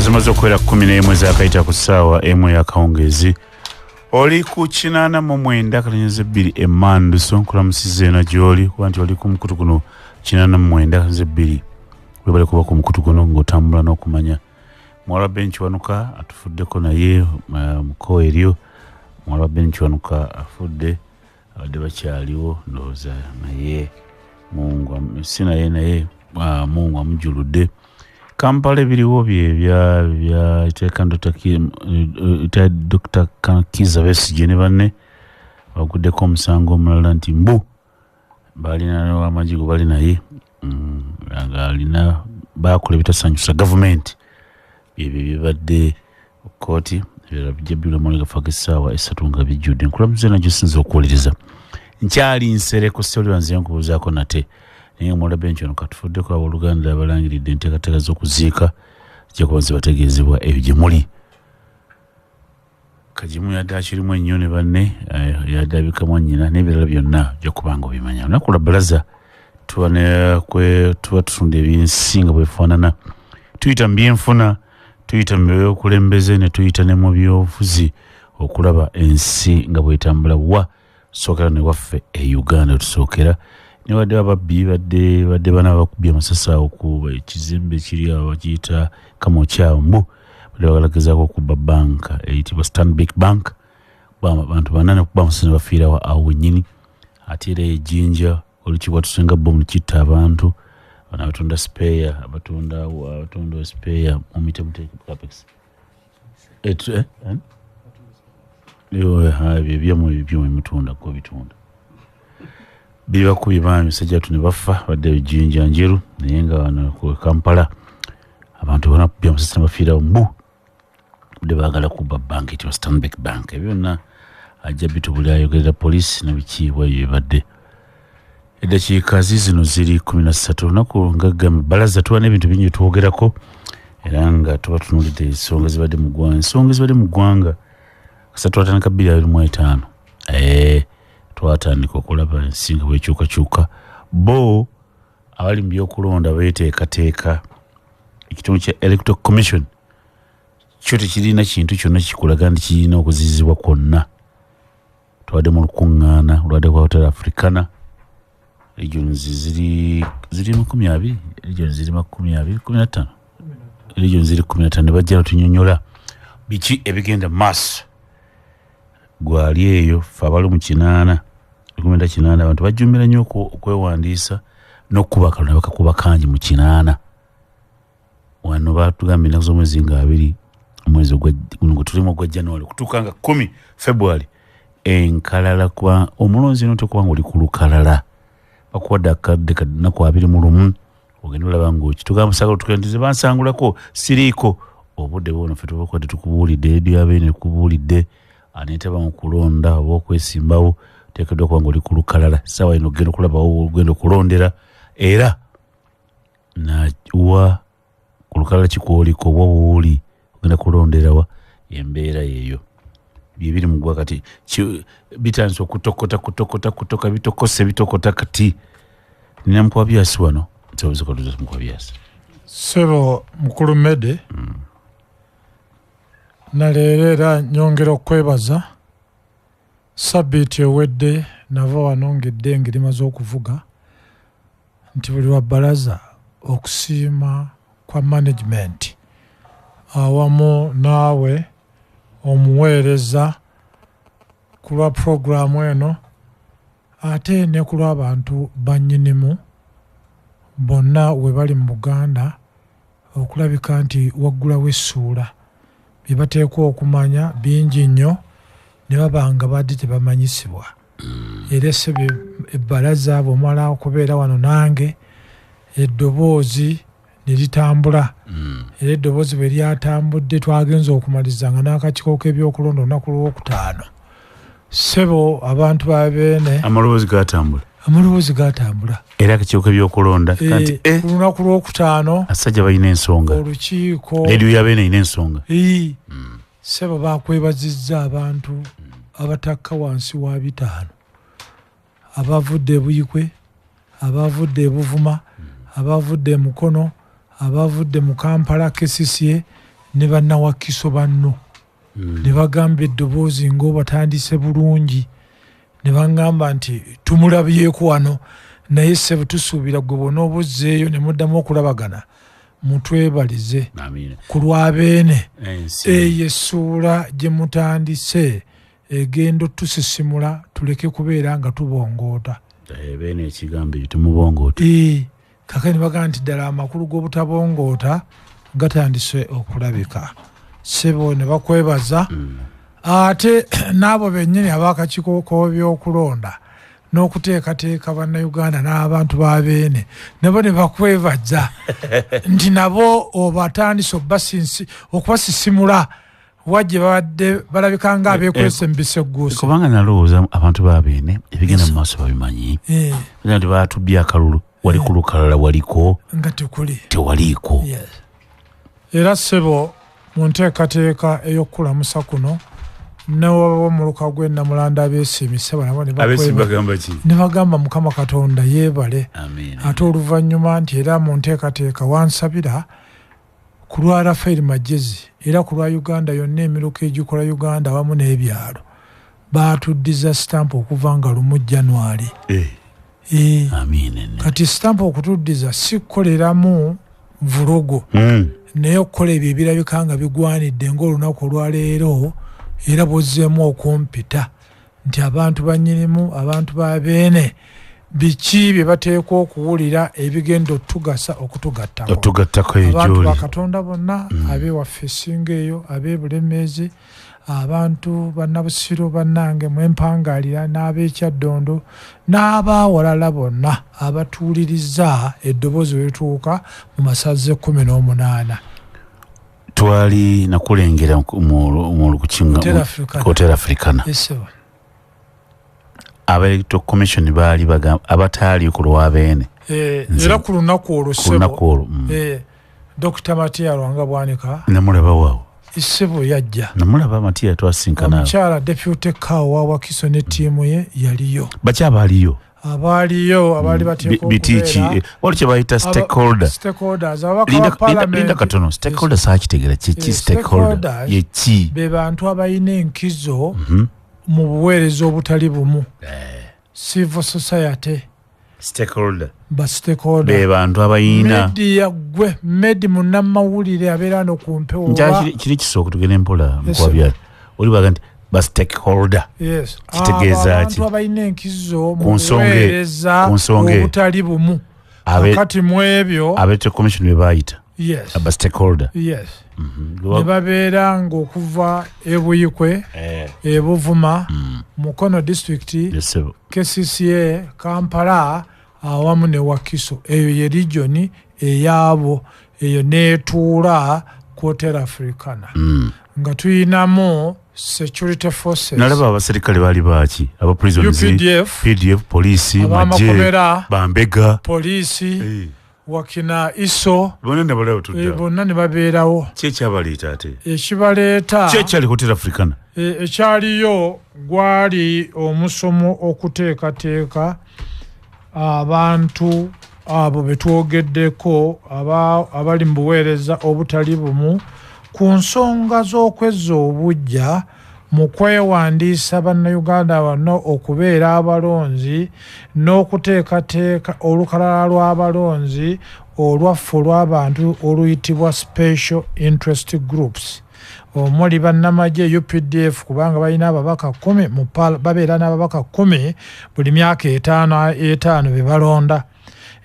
zimaze okuwera 11 ezakayita ku ssaawa emu ey'akawungeezi oli ku 89.2 emmandu so nkulamusiza eno gy'oli kuba nti oli ku mukutu guno 89.2 webale kuba ku mukutu guno ng'otambula n'okumanya muwala Benkiwanuka atufuddeko naye muko eryo muwala Benkiwanuka afudde abadde bakyaliwo ndowooza naye si naye Mungu amujuludde Kampala ebiriwo bya Dr. Kizza Besigye ne banne baguddeko omusango omulala nti mbu balina n'amajigo bali naye alina bakola ebitasanyusa gavumenti ebyo bibadde kooti ebirala bijja bibula mu gafa essaawa 3 nga bijjudde nkulamuze nagyo sinza okuwuliriza nkyali nsere ku sitoli nze nkubuuzaako nate naye muwala Benkiwanuka tufuddeko abooluganda abalangiridde enteekateeka z'okuziika jakuba zibategeezebwa ebyo gye muli kagimu yadde akirimu ennyo ne banne yadde abikamu nnyina n'ebirala byonna ojja kuba nga obimanya olunaku lwa bbalaza tuba tutunda ebyensinga bwefaanana tuyita mu byenfuna tuyita mu byokulembeze ne tuyita ne mu byobufuzi okulaba ensi nga bwetambula wa tusookera ne waffe e Uganda tusookera newadde ababbi badde bana bakubye amasasi awo ku ekizimbe kiri awo bakiyita Kamokyambu badde bagalagazaako okubba banka eyitibwa Stanbic Bank abantu banane okuba amasasi ne bafiirawo awo wennyini ate era ejjinja olukiibwa tusenga bomu kitta abantu bana abatunda spare abatunda spare mumite capex ebyo mutunda ko bitunda bibakubye baami sajjatu ne bafa badde ejjinja njeru naye nga wano ku Kampala abantu bana kubya amasasi ne bafiirawo mbu budde baagala kubba banka etibwa Stanbic Bank ebyo byonna ajja bitubuli ayogerera poliisi n'ebikiibwa ebyo badde eddakiika zino ziri 13 olunaku ngaggambe bbalaza tuba n'ebintu bingi twogerako era nga tuba tunuulidde ensonga zibadde mu ggwanga kasa twatandika 2025 twatandika okulaba ensinga bwekyukakyuka bo abali mu byokulonda beeteekateeka ekitundu kya Electoral Commission kyo tekirina kintu kyonna kikulaga nti kirina okuzizibwa kwonna twadde mu lukuŋŋaana olwadde kwa Hotel Africana regions ziri 20 regions ziri 15 regions ziri 15 ne bajja tunyonyola biki ebigenda maaso gwali eyo fe abali mu 8 abantu bajjumbira nnyo okwewandiisa n'okuba kalona bakakuba kangi mu 8 wano batugambye ennaku z'omwezi nga 2 omwezi guno tulimu ogwa January kutuuka nga 10 February enkalala kuba omulonzi no tekuba nga oli ku lukalala bakuwadde akadde kadnaku 21 ogenda olaba ng'okitugamba sagala tukendize bansangulako siriiko obudde bwono ffe tubakodde tukubuulidde edi abeene kubuulidde aneetaba mu kulonda oba okwesimbawo teekeddwa okuba nga oli ku lukalala ssaawa eno ogenda okulabawo ogenda okulondera era nawa ku lukalala kikwoliko oba wooli ogenda kulonderawa embeera yeeyo bibiri mu ggwa kati bitandise okutoka bitokose bitokota kati nina Mukwabyasi wano nsobozikotuza Mukwabyasi Sebo mukulu Mede naleerera nyongera okwebaza sabbiiti ewedde nava wano ng'eddenga limaze okuvuga nti buli lwa bbalaza okusiima kwa management awamu naawe omuweereza ku lwa puroguramu eno ate ne ku lw'abantu bannyinimu bonna we bali mu Buganda okulabika nti waggulawo essuula bye bateekwa okumanya bingi nnyo ne babanga badde tebamanyisibwa era essebe ebbalaza bw'omala okubeera wano nange eddoboozi ne litambula era eddoboozi bwe lyatambudde twagenza okumaliza nga n'akakiiko k'ebyokulonda olunaku lw'okutaano ssebo abantu babeene amaloboozi gatambula era akakiiko k'ebyokulonda kanti ku lunaku lw'okutaano asajja balina ensonga olukiiko rediyo yabeene erina ensonga ssebo bakwebazizza abantu abatakka wansi wa 5 abavudde e Buyikwe abavudde e Buvuma abavudde e Mukono abavudde mu Kampala KCCA ne bannawakiso banno ne bagamba eddoboozi ng'obatandise bulungi ne bangamba nti tumulabyeko wano naye ssebo tusuubira gwe bwona obuzzeeyo ne muddamu okulabagana mutwebalize ku lwabeene eyo essuula gye mutandise egenda otusisimula tuleke kubeera nga tubongoota beene ekigambo ekyo tumubongoota kaka ne bagamba nti ddala amakulu g'obutabongoota gatandise okulabika ssebo ne bakwebaza ate n'abo bennyini ab'akakiiko k'ebyokulonda n'okuteekateeka bannayuganda n'abantu ba beene nabo ne bakwebaza nti nabo obatandise okubasisimula wajje babadde balabika nga abeekwesa embisa egguusi kubanga nalowooza abantu ba beene ebigenda mu maaso babimanyi nti baatubbye akalulu wali ku lukalala waliko nga tewaliiko era ssebo mu nteekateeka ey'okukulamusa kuno newabawo omuluka gw'ennamulanda abeesiimise nabo ne bagamba mukama katonda yeebale ate oluvannyuma nti era mu nteekateeka wansabira ku lwa Rafael Magezi era ku lwa Uganda yonna emiruka egikola Uganda awamu n'ebyalo baatuddiza sitampu okuva nga 1 January kati sitampu okutuddiza si kukoleramu vulugu naye okukola ebyo ebirabika nga bigwanidde ng'olunaku olwaleero era bwozzeemu okumpita nti abantu bannyinimu abantu ba beene biki bye bateekwa okuwulira ebigenda otugattako abantu bakatonda bonna abewaffe Ssinga eyo ab'ebulemeezi abantu bannabusiro bannange mwempangaalira n'ab'ekyaddondo n'abawalala bonna abatuuliriza eddoboozi wetuuka mu masaza 18 twali nakulengera mu lukukinga Hotel Africana Electoral Commission baali abataali ku lwabeene era ku lunaku olwo Dr. Matiya Lwanga Bwanika namulaba waawo issebo yajja namulaba Matiya twasinkana omukyala Deputy Kawa Wakiso ne ttiimu ye yaliyo baki abaaliyo abaali bateekwa okubeera wali kye bayita stakeholders linda katono stakeholders akitegera kiki stakeholder yeki be bantu abalina enkizo mu buweereza obutali bumu civil society stakeholder stakeholder be bantu abayina media gwe munnamawulire abeera no ku mpewo kiri kisooka tugenda empola mukwabya oli baga nti ba stakeholder kitegeeza ki abantu abalina enkizo mu buweereza obutali bumu kati mu ebyo Electoral Commission be bayita aba stakeholder ne babeera ng'okuva ebuyikwe ebuvuma Mukono district KCCA Kampala awamu ne Wakiso eyo ye region eyaabo eyo neetuula ku Hotel Africana nga tuyinamu security forces nalaba abaserikale baali baaki aba prisons UPDF poliisi majje bambega poliisi wakina iso bonna ne babeerawo kyekyabaleeta ate ekibaleeta kyekyali Hotel Africana ekyaliyo gwali omusomo okuteekateeka abantu abo betwogeddeko abali mu buweereza obutali bumu ku nsonga z'okwezza obujja mu kwewandiisa bannayuganda bano okubeera abalonzi n'okuteekateeka olukalala lw'abalonzi olwaffe olw'abantu oluyitibwa special interest groups omuli bannamagye UPDF kubanga balina ababaka 10 babeera n'ababaka 10 buli myaka 5 be balonda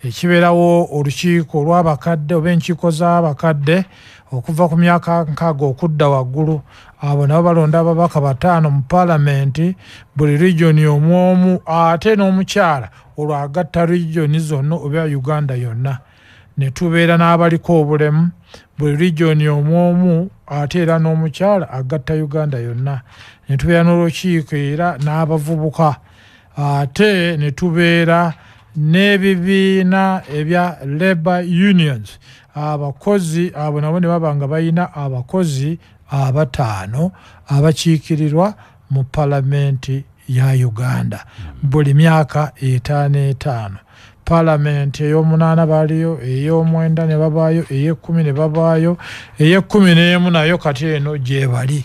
ekibeerawo olukiiko olw'abakadde oba enkiiko z'abakadde okuva ku myaka 6 okudda waggulu abo nabo balonda ababaka 5 mu paalamenti buli regioni omwomu ate n'omukyala olwagatta regioni zonna oba Uganda yonna ne tubeera n'abaliko obulemu buli regioni omwomu ate era n'omukyala agatta Uganda yonna ne tubeera n'olukiiko era n'abavubuka ate ne tubeera n'ebibiina ebya labor unions abakozi abo nabo ne baba nga balina abakozi 5 abakiikirirwa mu paalamenti ya Uganda buli myaka 5 Parliament ey'omunaana baaliyo, ey'omwenda ne babaayo, ey'ekkumi ne babaayo, ey'ekkumi n'emu nayo kati eno gye bali.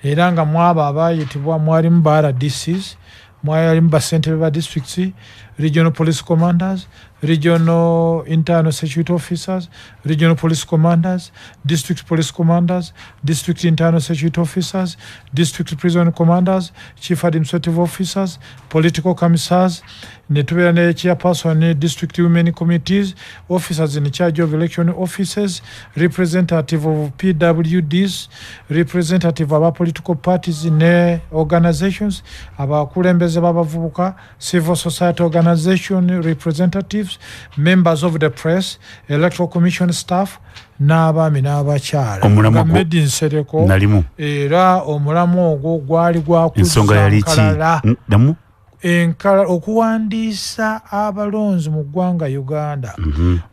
Era nga mwabo abaayitibwa mwalimu ba RDCs, mwalimu ba ssentebe ba districts, regional police commanders, regional internal security officers, regional police commanders, district police commanders, district internal security officers, district prison commanders, chief administrative officers, political commissars, netubera ne chairperson district women committees, officers in charge of election offices, representative of PWDs, representative of political parties ne organizations, abakulembeze b'abavubuka, civil society organization representatives, members of the press, electoral commission staff, n'abaami n'abakyala. Medin Sereko era omulamu ogwo gwali gwakusankalala okuwandiisa abalonzi mu ggwanga Uganda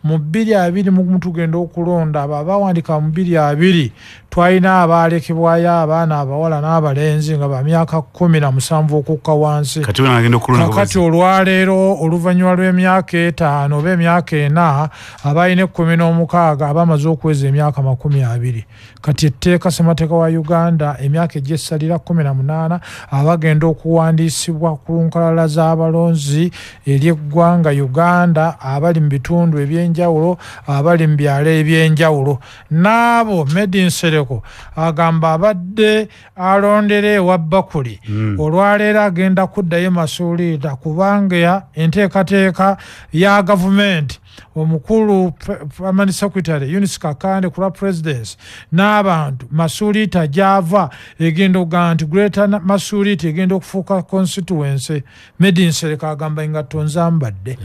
mu 2020 mu tugenda okulonda abo abawandika mu 2020 twalina abaalekebwayo abaana abawala n'abalenzi nga ba myaka 17 okukka wansi. Kati olwaleero oluvannyuma lw'emyaka 5 oba emyaka 4 abalina 16 abamaze okweza emyaka 20. Kati etteeka ssemateeka wa Uganda emyaka egyessalira 18 abagenda okuwandiisibwa ku nkalala z'abalonzi eri eggwanga Uganda abali mu bitundu ebyenjawulo abali mu byalo ebyenjawulo. N'abo Medin Sereko agamba abadde alondera ewa Bakuli olwaleero agenda kuddayo masuuliita kubanga enteekateeka ya gavumenti omukulu Permanent Secretary Eunice Kakande kula Presidents n'abantu masuuliita gyava egenda okuga nti Greater masuuliita egenda okufuuka constituency. Medin Sereko agamba engatto nzambadde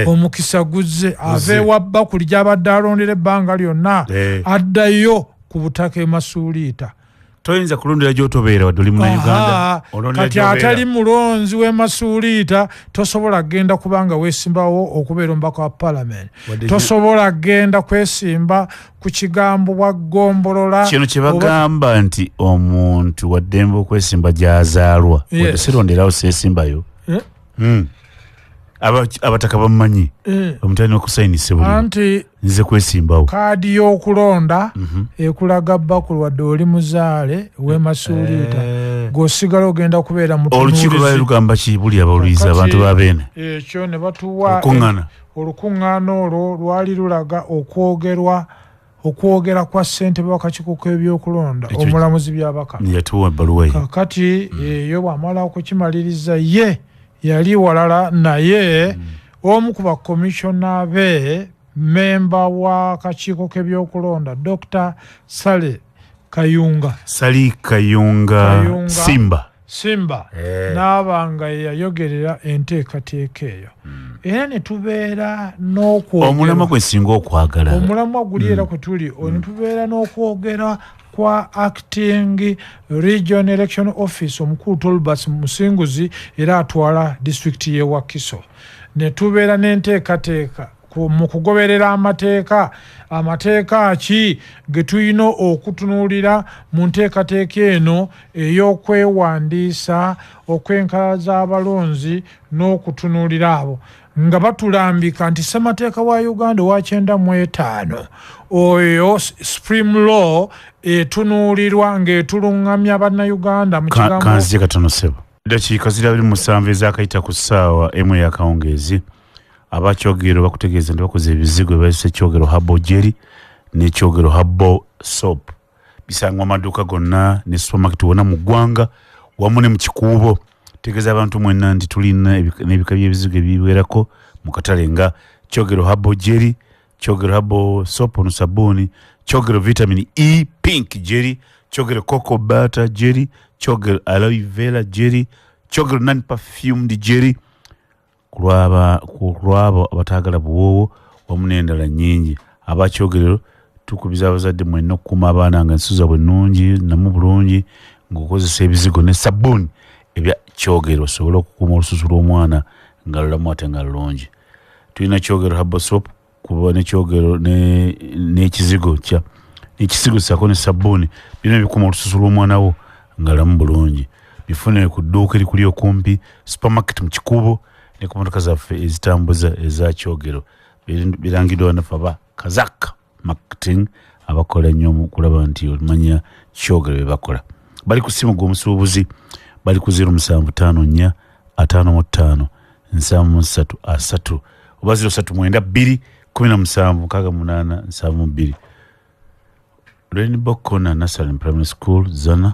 omukisa guzze ave wa Bakuli gy'abadde alondera ebbanga lyonna addayo ku butaka emasuuliita. Toyinza kulondera gy'otobeera wadde oli Munnayuganda. Kati atali mulonzi w'emasuuliita tosobola kgenda kubanga weesimbawo okubeera omubaka wa Parliament. Tosobola kgenda kwesimba ku kigambo bwa ggombolola. Kino kye bagamba nti omuntu waddembe okwesimba gy'azaalwa wadde sironderawo seesimbayo. Abataka bamumanyi omutalina okusayinisa anti nze kwesimbawo kaadi y'okulonda ekulaga Bakuli wadde oli muzaale w'emasuuliita g'osigala ogenda kubeera mutunuulizi. Olukiiko lwali lugamba ki buli abawuliriza abantu b'abeene? Ekyo ne batuwa olukuŋŋaana olwo lwali lulaga okwogera kwa ssentebe w'akakiiko k'ebyokulonda omulamuzi Byabaka. Yatuwa ebbaluwa ye. Kakati eyo bw'amala okukimaliriza ye yali walala naye omu ku bakomishona be memba wa kakiiko k'ebyokulonda Dr. Sali Kayunga Simba n'abanga yayogerera enteekateeka eyo. Era ne tubeera n'okwogera omulamwa gwe singa okwagala omulamwa guli era kwe tuli ne tubeera n'okwogera kwa acting region election office omukulu Tolbert Musinguzi era atwala district ye Wakiso. Ne tubeera n'enteekateeka mu kugoberera amateeka ki ge tulina okutunuulira mu nteekateeka eno ey'okwewandiisa okw'enkalala z'abalonzi n'okutunuulira abo nga batulambika nti ssemateeka wa Uganda wa 95 oyo Supreme Law etunuulirwa ng'etuluŋŋamya bannayuganda mu kigambo. Kanzije katono ssebo. Dakiika 27 ezaakayita ku ssaawa emu ey'akawungeezi abakyogero bakutegeeza nti bakoze ebizigo ebayise ekyogero Habo Jerry n'ekyogero Habo Soap bisangwa amaduuka gonna ne supermarket wonna mu ggwanga wamu ne mu kikuubo. Tegeeza abantu mwenna nti tulina n'ebika by'ebizigo ebiwerako mu katale nga kyogero Habo Jerry, kyogero Habo Soap ono sabbuuni, kyogero Vitamin E Pink Jerry, kyogero Cocoa Butter Jerry, kyogero Aloe Vera Jerry, kyogero Non Perfumed Jerry. Kulwabo abataagala buwoowo wamu n'endala nnyingi. Abakyogero tukubiza abazadde mwenna okukuuma abaana nga ensuza bwe nnungi namu bulungi ng'okozesa ebizigo ne sabbuuni ebya kyogero osobola okukuuma olususu lw'omwana nga lulamu ate nga lulungi. Tulina kyogero Habo Soap kuba n'ekyogero n'ekizigo n'ekisigo ssaako ne sabbuuni birina bikuuma olususu lw'omwana wo nga lulamu bulungi. Bifune ku dduuka erikuli okumpi, supermarket mu kikuubo ne ku motoka zaffe ezitambuza eza kyogero birangiddwa naffe aba Kazak Marketing abakola nnyo mu kulaba nti olimanya kyogero bye bakola. Bali ku ssimu gw'omusuubuzi bali ku 0754 55 733 oba 0392 17 68 72. Rainbow Corner Nursery and Primary School Zana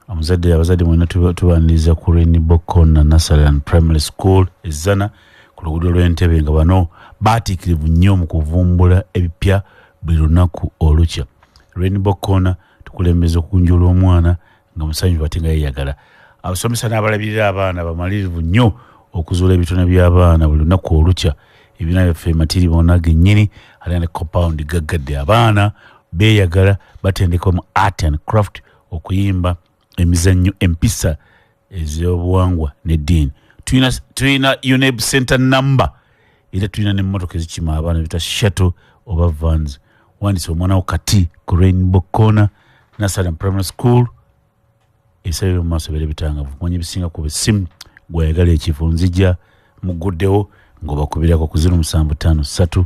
abazadde mwena tubaniriza ku Rainbow Corner Nursery and Primary School Zana ku luguudo lw'Entebbe nga bano baatiikirivu nnyo mu kuvumbula ebipya buli lunaku olukya. Rainbow Corner tukulembeza okunjula omwana nga musanyufu ate nga yeeyagala. Abasomesa n'abalabirira abaana bamalirivu nnyo okuzuula ebitone by'abaana buli lunaku olukya. Ebibiina byaffe matiri bonna gennyini ate ne compound gaggadde abaana beeyagala batendeka mu art and craft okuyimba emizannyo empisa ez'obuwangwa n'eddiini. Tuyina UNEB center number era tuyina n'emmotoka ezikima abaana bita shuttle oba vans. Wandise omwana wo kati ku Rainbow Corner Nursery and Primary School ebisabiro mu maaso bere bitangavu kumanya ebisinga ku bisimu gwayagala ekifo nzija muguddewo ng'obakubirako ku 0753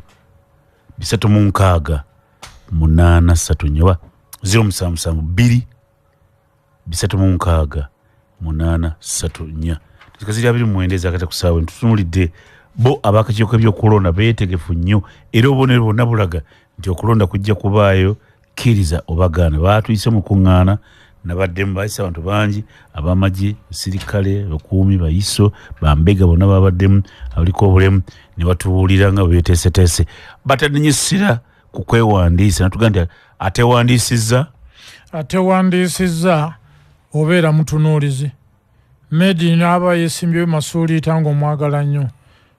336 8 nyoba 0772 336 8 tukazira abiri muendeza akata kusawe tutunulidde bo abakakiiko by'okulonda beetegefu nnyo era obubonero bonna bulaga nti okulonda kujja kubaayo kkiriza obagaana baatuyise mu kuŋŋaana nabaddemu bayise abantu bangi abamagye sirikale bakuumi bayiso bambega bonna babaddemu abaliko obulemu ne batubuulira nga beeteeseteese batanenyesera ku kwewandiisa natuga nti atewandiisizza obeera mutunuulizi Medi n'aba yeesimbyeyo masuuliita ng'omwagala nnyo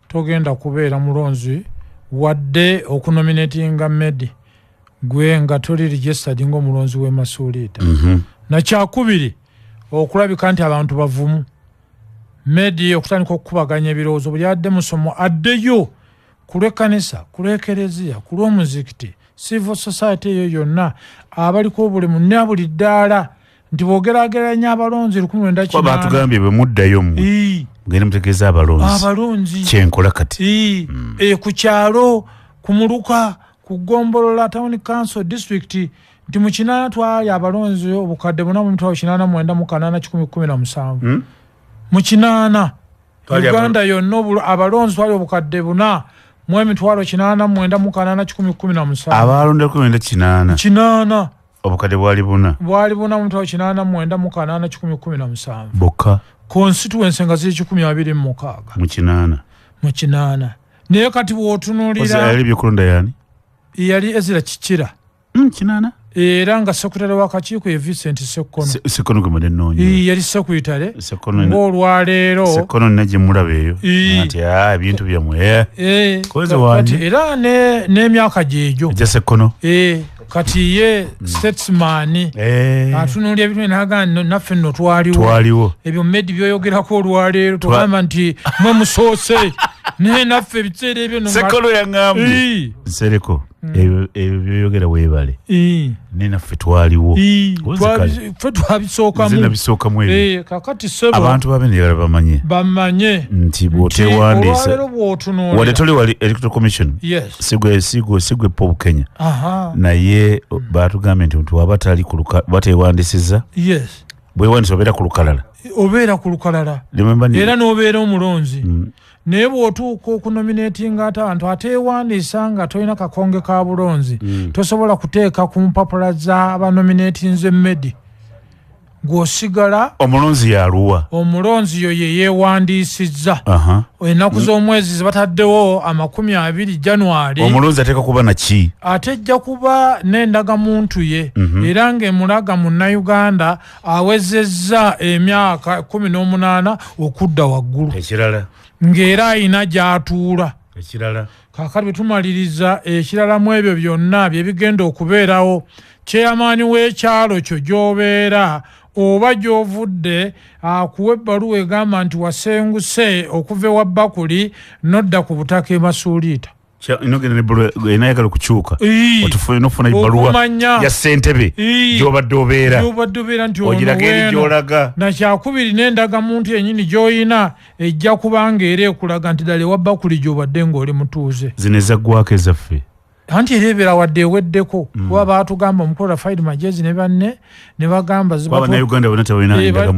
togenda kubeera mulonzi wadde okunominatinga Medi gwe nga toli registered ng'omulonzi w'emasuuliita. Nakyakubiri okulabika nti abantu bavumu Medi okutandika okukubaganya ebirowoozo buli adde musomo addeyo ku lw'ekkanisa ku lw'ekereziya ku lw'omuzikiti civil society eyo yonna abaliko obulemu ne buli ddaala nti boogerageranya abalonzi 19 batugambye bwe muddayo mmwe ngende mutegeeza abalonzi kyenkola kati ku kyalo ku Muluka ku Gombolola Town Council District nti mu Kinana twali abalonzi obukadde 4,817 mu Kinana Uganda yonna abalonzi twali obukadde 4,817 abalonda ku Kinana obukadde bwali 4,817 bokka constituency nga ziri 126 mu Kinana naye kati bw'otunuulira yali byokulonda yani yali Ezra Kikira Kinana era nga sekretary w'akakiiko ye Vincent Sekono gwe mudennoonya yali sekretary ng'olwaleero Sekono nne gye mulaba eyo nti ebintu byammwe koze wange era n'emyaka gyegyo egya Sekono kati ye statesman atunuulya ebintu n'agamba naffe nno twaliwo ebyo Medi byoyogerako olwaleero tugamba nti mwe musoose naye naffe ebiseera ebyo Sekono yaŋŋambye nsereko ebyo byoyogera weebale ne naffe twaliwo ffe twabisookamu kakati sebo abantu babenera bamanye nti bw'oteewandiisa wadde toli wali electoral commission sigwe Paul Kenya naye baatugambye nti waba bateewandiisizza bwewandiisa obeera ku lukalala era n'obeera omulonzi naye bw'otuuka okunominatinga abantu ateewandiisa nga tolina kakonge ka bulonzi tosobola kuteeka ku mpapula z'abanominatinze Medi gw'osigala omulonzi yaluwa omulonzi yo ye yeewandiisizza ennaku z'omwezi zibataddewo 20 January omulonzi ateeka kuba naki atejja kuba n'endagamuntu ye era ng'emulaga munnayuganda awezezza emyaka 18 okudda waggulu ekirala ng'era ayina gy'atuula ekirala kaakati bwe tumaliriza ekirala mu ebyo byonna bye bigenda okubeerawo kyeyamaani w'ekyalo kyo gy'obeera oba gy'ovudde akuwa ebbaluwa egamba nti wasenguse okuva ewa Bakuli nodda ku butaka e Masuuliita inogenda ne bulu inayagala kuchuka otufuna nofuna ibaluwa ya sentebe jobadde obeera nti ogirageri gyolaga na kyakubiri n'endaga muntu yennyini gy'oyina ejja kubanga era ekulaga nti ddala ewabba kuli gy'obadde ng'oli mutuuze zino ezaggwako ezaffe anti ereebera wadde eweddeko kuba baatugamba omukola Faidi Majezi ne banne ne bagamba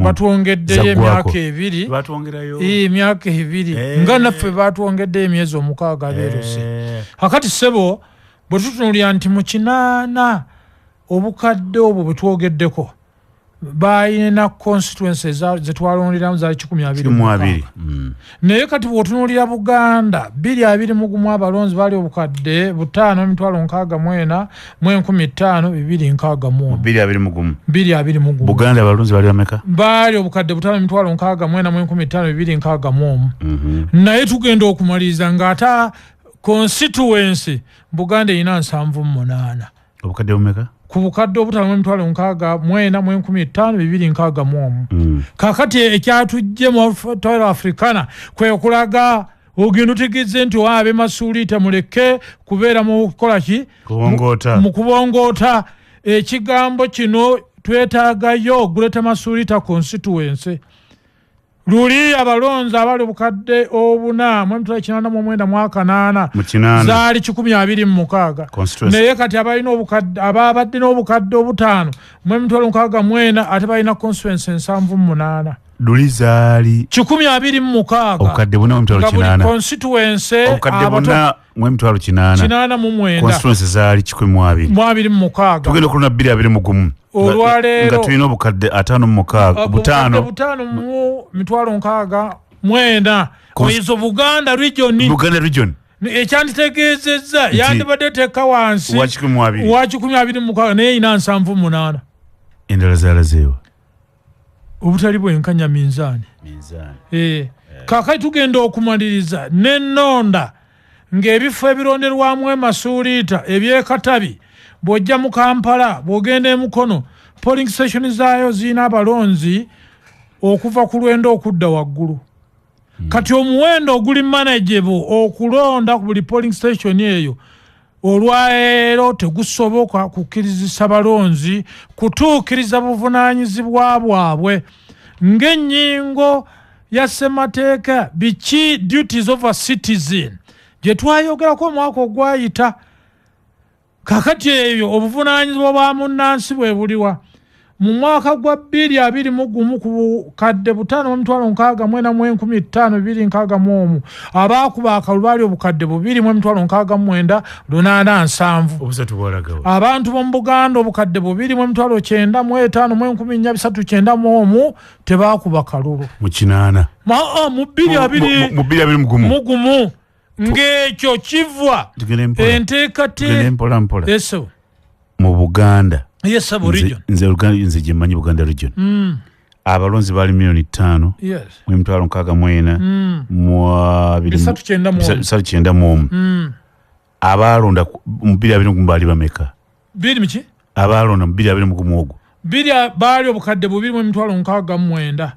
batwongeddeyo emyaka ebiri emyaka ebiri nga naffe batwongeddeyo emyezi 6 beeruse kakati ssebo bwe tutunuulira nti mu 8 obukadde obwo bwe twogeddeko bayina constituencies zetwalonderamu zaali 12 naye kati bw'otunuulira Buganda 221 abalonzi baali obukadde 5,640 2,561 Buganda abalonzi baali bameka baali obukadde 5,640 naye tugenda okumaliriza ng'ata constituency Buganda erina 78 obukadde bumeka ku bukadde obutaano 6,15,261 kakati ekyatujje mu Total Africana kwe kulaga ogenda otegeze nti abe masuulita muleke kubeera mu kukola ki mu kubongoota ekigambo kino twetaagayo Greater Masuulita constituency luli abalonzi abali obukadde 4,889 zaali 126 naye kati ababadde n'obukadde 5,664 ate balina constituency 78 luli zaali 126 obukadde 4,889 constituency obukadde 4,889 constituency zaali 126 tugenda okulona 2,21 olwaleero nga tulina obukadde 5,669 oyizo Buganda region ekyanditegeezezza yandibadde teka wansi wa 126 naye ina 78 endala zaalazeewa obutali bwenkanya minzaani kakati tugenda okumaliriza n'ennonda ng'ebifo ebironderwamu emasuuliita ebyekatabi bw'ojja mu Kampala bw'ogenda e Mukono polling station zaayo zirina abalonzi okuva ku lwendo okudda waggulu kati omuwendo oguli manageable okulonda ku buli polling station eyo olwaleero tegusoboka kukkirizisa balonzi kutuukiriza buvunaanyizibwa bwabwe ng'ennyingo ya ssemateeka biki duties of a citizen gye twayogerako omwaka ogwayita kakati eyo obuvunaanyizibwa bwa munnansi bwe buliwa mu mwaka gwa 2021 ku bukadde 5,645,261 abaakuba akalulu baali obukadde 2,669 abantu b'omu Buganda obukadde 2,995,391 tebaakuba kalulu mu 8 mu 2021 ng'ekyo kiva enteekateeka eso mu Buganda yes region nze gyemanyi Buganda region abalonzi baali 5,000 3,691 abaalonda mu 2021 baali bameka abaalonda mu 2021 ogwo baali obukadde 2,669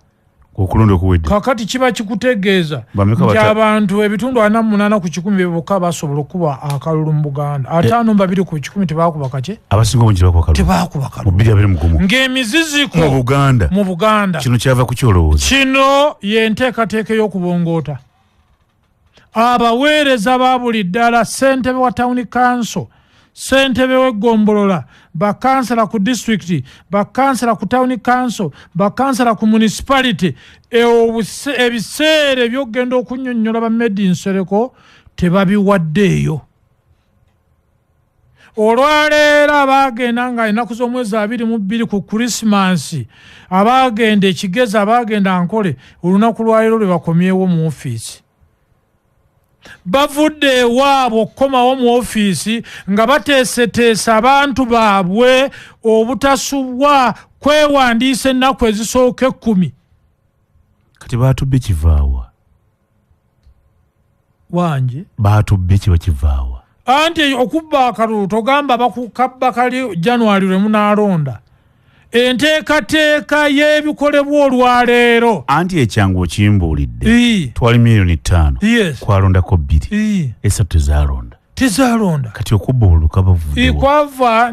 okulonda okuwedde kakati kiba kikutegeeza nti abantu ebitundu 48 ku 100 bebokka basobola okuba akalulu mu Buganda 52 ku 100 tebaakuba kake abasinga bungi tebaakuba kalulu ng'emiziziko mu Buganda kino kyava ku kyolowooza kino y'enteekateeka y'okubongoota abaweereza ba buli ddala ssentebe wa town council ssentebe w'eggombolola bakansala ku district bakansala ku town council bakansala ku municipality ebiseera ebyokugenda okunnyonnyola ba made Nsereko tebabiwaddeeyo olwaleero abaagenda nga ennaku z'omwezi 22 ku Christmas abaagenda ekigezi abaagenda Ankole olunaku lwaleero lwe bakomyewo mu ofiisi bavudde ewaabwe okukomawo mu ofiisi nga bateeseteesa abantu baabwe obutasubwa kwewandiisa ennaku ezisooka 10 kati baatubbe kivaawa wangi baatubbe kiba kivaawa anti okubba akalulu togamba bakukabba kali January lwe munaalonda enteekateeka y'ebikolebwa olwaleero anti ekyangu okimbuulidde twali milioni 5 kwalondako 2 esatu tezalonda kati okubba oluka kwava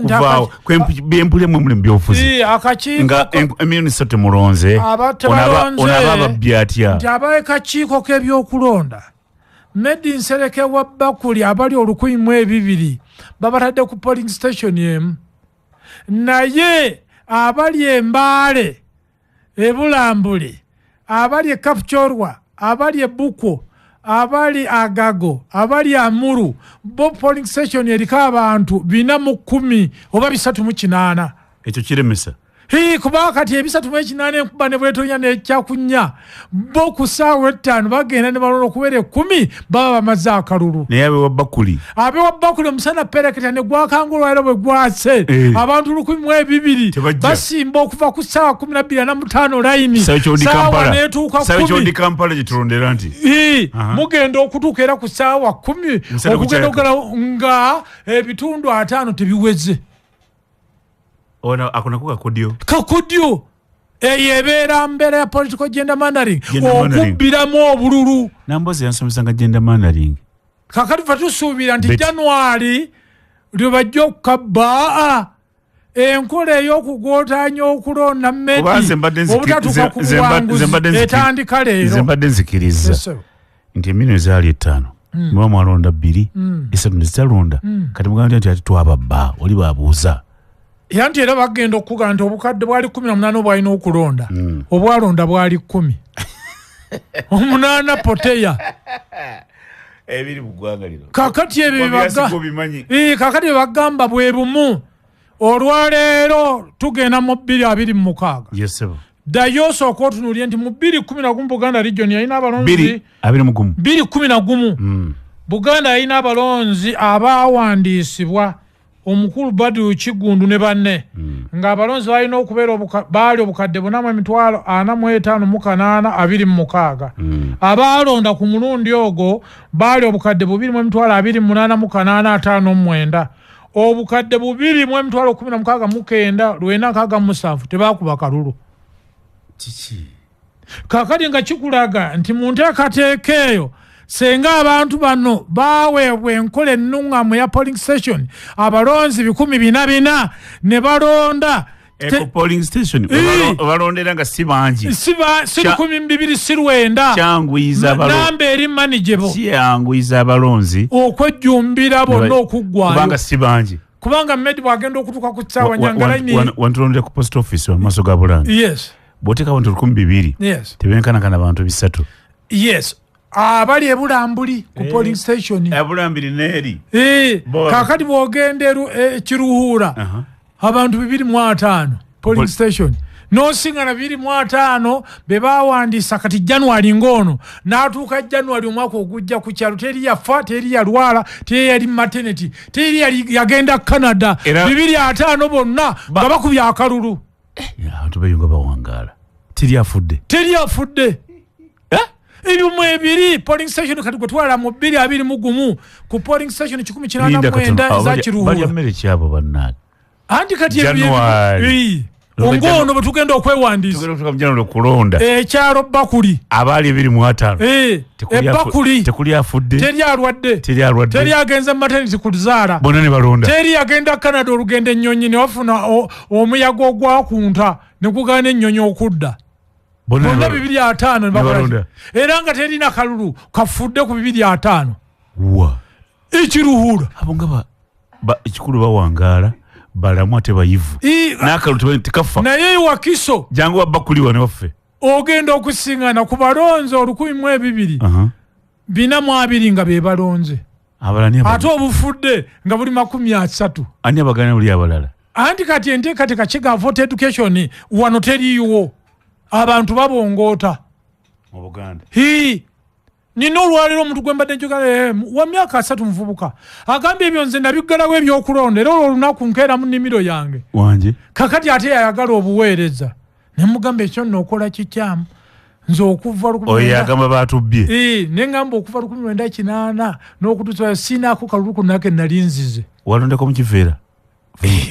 bempulemu mulimu byobufuzi nga emilioni 3 mulonze onaba ababbi atya nti ab'akakiiko k'ebyokulonda Medi Nsereke wa Bakuli abali 1,200 babatadde ku polling station emu naye abali Embaale Ebulambule abali Kapchorwa abali Buko abali Agago abali Amuru bo polling station eriko abantu 410 oba 308 ekyo kiremesa kuba kati 308 enkuba ne bwetonya n'ekyakunya bo ku ssaawa 5 bagenda ne balonda okubeera 10 baba bamaze akalulu naye abewa Bakuli omusana pereketa ne gwakangulwa era bwe gwase abantu 1,200 basimba okuva ku ssaawa 12:05 layini ssaawa n'etuuka 10 Kampala gye tulondera nti mugenda okutuuka era ku ssaawa 10 okugenda okugala nga ebitundu 5 tebiweze ona akonako kakodyo eyo ebeera mbeera ya political gender mandering okubbiramu obululu nambozi yansomesanga gender mandering kakati fa tusuubira nti January lwe bajja okukabba enkola ey'okugootaanya okulonda Medi obutatuuka ku buwanguzi etandika leero nze mbadde nzikiriza nti emirioni zaali 5 muba mwalonda 2 esatu ne zitalonda kati mugamba nti ati twababba oli baabuuza yanti era bagenda okuga nti obukadde bwali 18 obwalina okulonda obwalonda bwali 10 8 poteya ebiri bugwanga lino kakati kakati bagamba bwe bumu olwaleero tugenda mu 2026 yes dayo sooka otunuulye nti mu 2011 Buganda region yalina abalonzi 2011 Buganda yalina abalonzi abaawandiisibwa omukulu Badru Kigundu ne banne nga abalonzi balina okubeera baali obukadde 4,45,826 abaalonda ku mulundi ogwo baali obukadde 2,28,859 obukadde 2,16,9 tebaakuba kalulu kakati nga kikulaga nti mu nteekateeka eyo senga abantu bano baweebwa enkola ennungamu ya polling station abalonzi 1,400 ne balonda polling station balondera nga si bangi si 2,209 kyanguyiza namba eri manageable kyanguyiza abalonzi okwejjumbira bonna okuggwayo kubanga si bangi kubanga Medi bwagenda okutuuka ku ssaawa Nyangalayini wantulondera ku post office wamaaso ga Bulange bw'oteeka abantu 2,000 tebenkanakana abantu 3 abali Ebulambuli ku polling station Ebulambuli neeri kakati bw'ogenda Kiruhuura abantu 2,500 polling station n'osiŋŋana 2,500 be baawandiisa kati January ng'ono n'atuuka January omwaka ogujja ku kyalo teri yafa teri yalwala teri yali maternity teri yagenda Canada 2,500 bonna nga bakubye akalulu abantu bayunga bawangaala teri afudde ebimu ebiri polling station kati gwetwala mu 2021 ku polling station 189 eza Kiruhuura mmere kyabo bannange anti kati ongono bwe tugenda okwewandiisa kulonda ekyalo Bakuli abaali 2,500 Bakuli tekuli afudde teri alwadde teri agenze maternity kuzaala bonna ne balonda teri agenda Canada olugendo ennyonyi ne wafuna omuyaga ogwakunta ne gugana ennyonyi okudda bonna 2,500 era nga terina kalulu kafudde ku 2,500 Kiruhuura abo nga ekikulu bawangaala balamu ate bayivu n'akalu tekafa naye Wakiso jangu wa Bakuli wane waffe ogenda okusiŋŋana ku balonzi 1,200 420 nga be balonze ate obufudde nga buli 30 ani abagana buli abalala anti kati enteekateeka kiga vote education wano teriiwo abantu babongoota mu Buganda nina olwaleero omuntu gwe mbadde njogera wa myaka 3 muvubuka agambye ebyo nze nabiggalawo ebyokulonda era olwo olunaku nkeera mu nnimiro yange wanje kakati ate yayagala obuweereza ne mugamba ekyo nno okola kikyamu nze okuva oyo yagamba baatubbye ne ngamba okuva 1998 n'okutuusa sinaako kalulu kunnako ennali nzize walondako mu Kifeera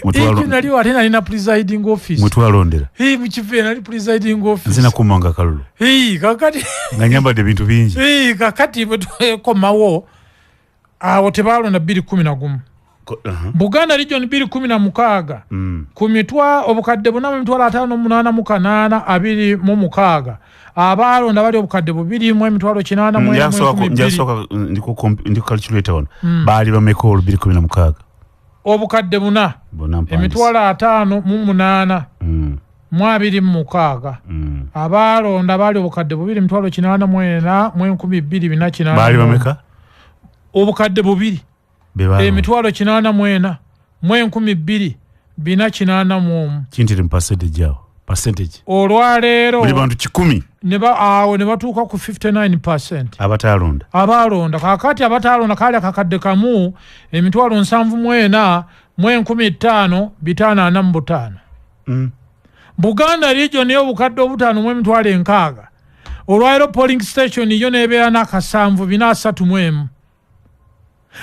Mutwalo nali wate nalina presiding office. Mutwalo ndera. Mukife nali presiding office. Zina kumanga kalulu. Kakati. Nganyamba de bintu bingi. Kakati komawo. Awo tebalonda 211. Buganda region 216. Kumitwa obukadde buna emitwalo 5,808 abiri mu mukaaga. Abalonda bali obukadde bubiri mu emitwalo 8 mu njasoka ndiko calculator ono. Bali bamekolo 216. Obukadde buna emitwalo 5,808 mu abiri mu mukaaga. Abalonda bali obukadde bubiri emitwalo 8 mu 4 mu 2,208. Bali bameka? Obukadde bubiri emitwalo 8 mu 4 mu 2,208 kintiri percentage yao percentage olwaleero buli bantu 10 ne batuuka ku 59%. Abalonda kakati abatalonda kali akakadde kamu emitwalo 7 mu 4 mu 15,545. Buganda region y'obukadde obutaano mu emitwalo 6 olwaleero polling station yo nebeera n'akasanvu 431.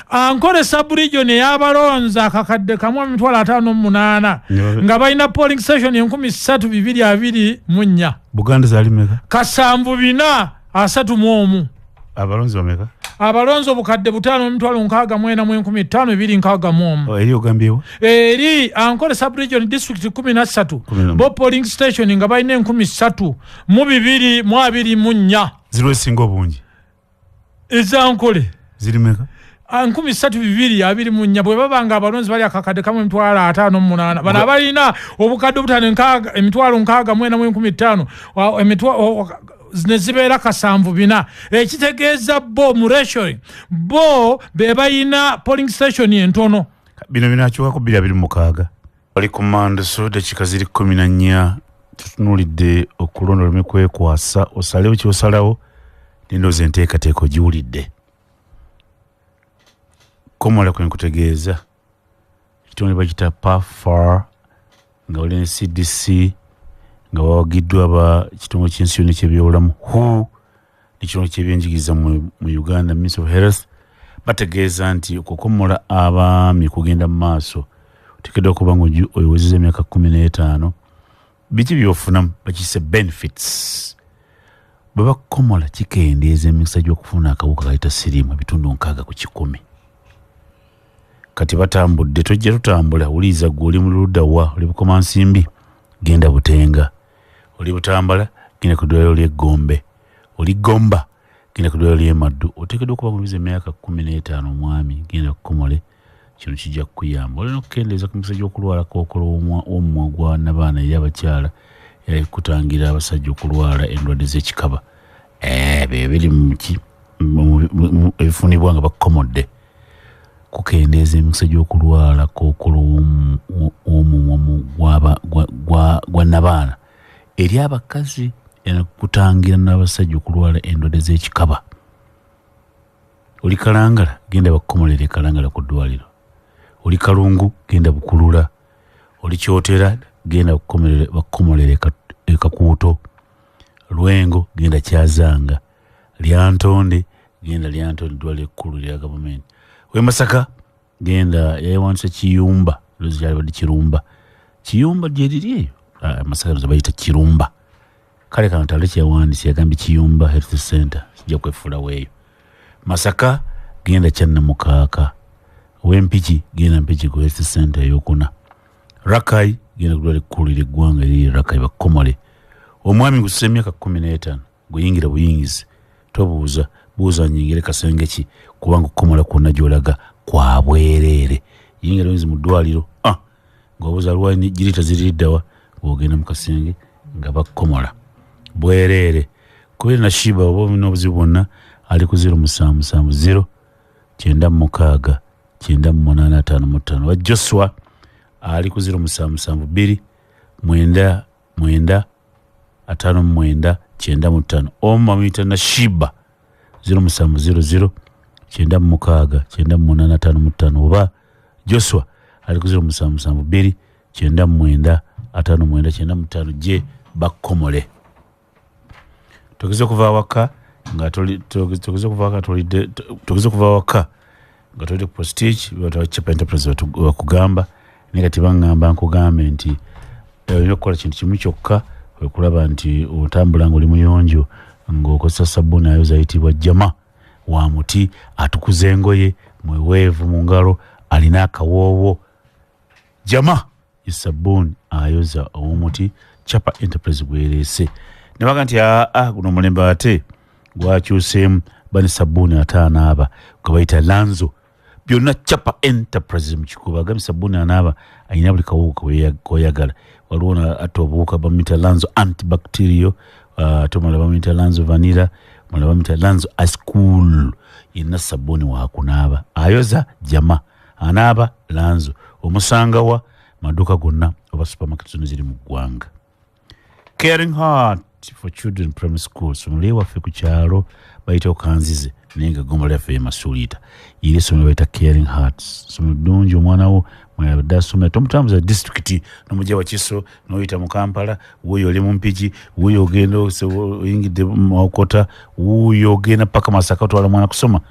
Ankole sub-region y'abalonza akakadde kamu emitwalo 5,800 nga balina polling station 3,224. Buganda zali meka? Kasanvu 431. Abalonzi bameka? Abalonzi obukadde butaano emitwalo 64 mu 15,261. Eri ogambyewo? Eri Ankole sub-region district 13 bo polling station nga balina 3,224. Zero esinga obungi. Ezankole ziri meka? 3,224 bwe babanga abalonzi bali akakadde kamu emitwalo 5,800 bana balina obukadde obutaano emitwalo 6 mu 15,000 emitwalo zibeera kasanvu 4. Ekitegeeza bo mu ratio bo be balina polling station entono. Bino binakyuka ku 226. Bali command so dakika ziri 14 tutunulidde okulonda lume kwekwasa osalewo kyosalawo nindoze enteekateeka ogiwulidde. Komola kwe nkutegeeza kitone bagita PAFAR nga wali CDC nga wawagiddwa ba kitongo ky'ensi yonna ky'ebyobulamu n'ekitongo ky'ebyenjigiriza mu Uganda Ministry of Health bategeeza nti okukomola abaami kugenda mu maaso oteekeddwa okuba ng'oyowezezza emyaka 15 biki by'ofunamu bakiyise benefits. Bwe bakukomola kikendeeza emikisa gy'okufuna akawuka kayita siriimu ebitundu 6 ku 100. Kati batambudde tojja tutambula uliza guli mu ludda wa oli bukoma nsimbi genda Butenga, oli Butambala genda ku ddwaliro ly'e Gombe, oli Gomba genda ku ddwaliro ly'e Maddu. Oteekeddwa okuba ng'obize emyaka 15 mwami genda kukomole kino kijja kukuyamba. Olina okukendeeza ku mikisa gy'okulwala kookolo w'omumwa gwa nabaana eri abakyala kutangira abasajja okulwala endwadde z'ekikaba bye biri ebifunibwa nga bakukomodde. Kukendeeza emikisa gy'okulwala kookolo w'omumwa gwa nabaana eri abakazi kutangira n'abasajja okulwala endwadde z'ekikaba. Oli Kalangala genda bakukomolera Kalangala ku ddwaliro, oli Kalungu genda Bukulula, oli Kyotera genda bakukomolera Kakuuto, Lwengo genda Kyazanga, Lyantonde genda Lyantonde ddwaliro ekkulu lya gavumenti. Masaka genda yawanse Kiyumba lozi yali badi Kirumba. Kiyumba gyeriri eyo Masaka lozi bayita Kirumba. Kale kantale kyawandisi yagambye Kiyumba Health Center kijja kwefula weeyo. Masaka genda Kyannamukaaka, Wempiki genda Mpiki ku Health Center eyokuna, Rakai genda kudwala ekkulu ly'eggwanga eriri Rakai bakomole. Omwami ngusisa emyaka 15 guyingira buyingizi tobuuza buuza nyingire kasenge ki kubanga okukomola kwonna gy'olaga kwa bwereere. Yingira oyinza mu ddwaliro ng'obuuza lwani girita ziriddawa bw'ogenda mu kasenge nga bakukomola bwereere. Kubera na Shiba oba olina obuzibu bwonna ali ku 0770 906 9855 wa Joshua ali ku 0772 9 9 59 95 omamita na Shiba 0700 906 9855 oba Joshua ali ku 0772 9 59 je bakomole. Tugeze kuva waka nga tugeze kuva waka nga tuli ku postage watawacha enterprise wakugamba nekati bangamba nkugambe nti olina okukola kintu kimu kyokka okulaba nti otambula ng'oli muyonjo ng'okozesa sabbuuni ayoza ayitibwa jama wa muti atukuza engoye mweweevu mu ngalo alina akawoowo jama sabbuuni ayoza ow'omuti Chapa Enterprise gwereese ne baga nti guno mulembe ate gwakyuseemu bani sabbuuni ate anaaba gwe bayita lanzo byonna Chapa Enterprise mu kikuba agambye sabbuuni anaaba alina buli kawuuka koyagala waliwo ate obuwuka bamuyita lanzo antibacterial ate omulala bamuyita lanzo vanilla omulala bamuyita lanzo ice cool yenna sabbuuni waakunaaba ayoza jama anaaba lanzo omusangawa maduuka gonna oba supermarket zonna ziri mu ggwanga. Caring Heart for Children Primary School somero waffe ku kyalo bayita okanzize naye nga gomba lyaffe emasuulita iri somero bayita Caring Heart somero ddungi omwana wo mweyabadde asomera tomutambuza disitulikiti n'omujja Wakiso n'oyita mu Kampala wuuyo oli mu Mpigi wuuyo ogenda oyingidde Mawokota wuuyo ogenda paka Masaka otwala mwana kusoma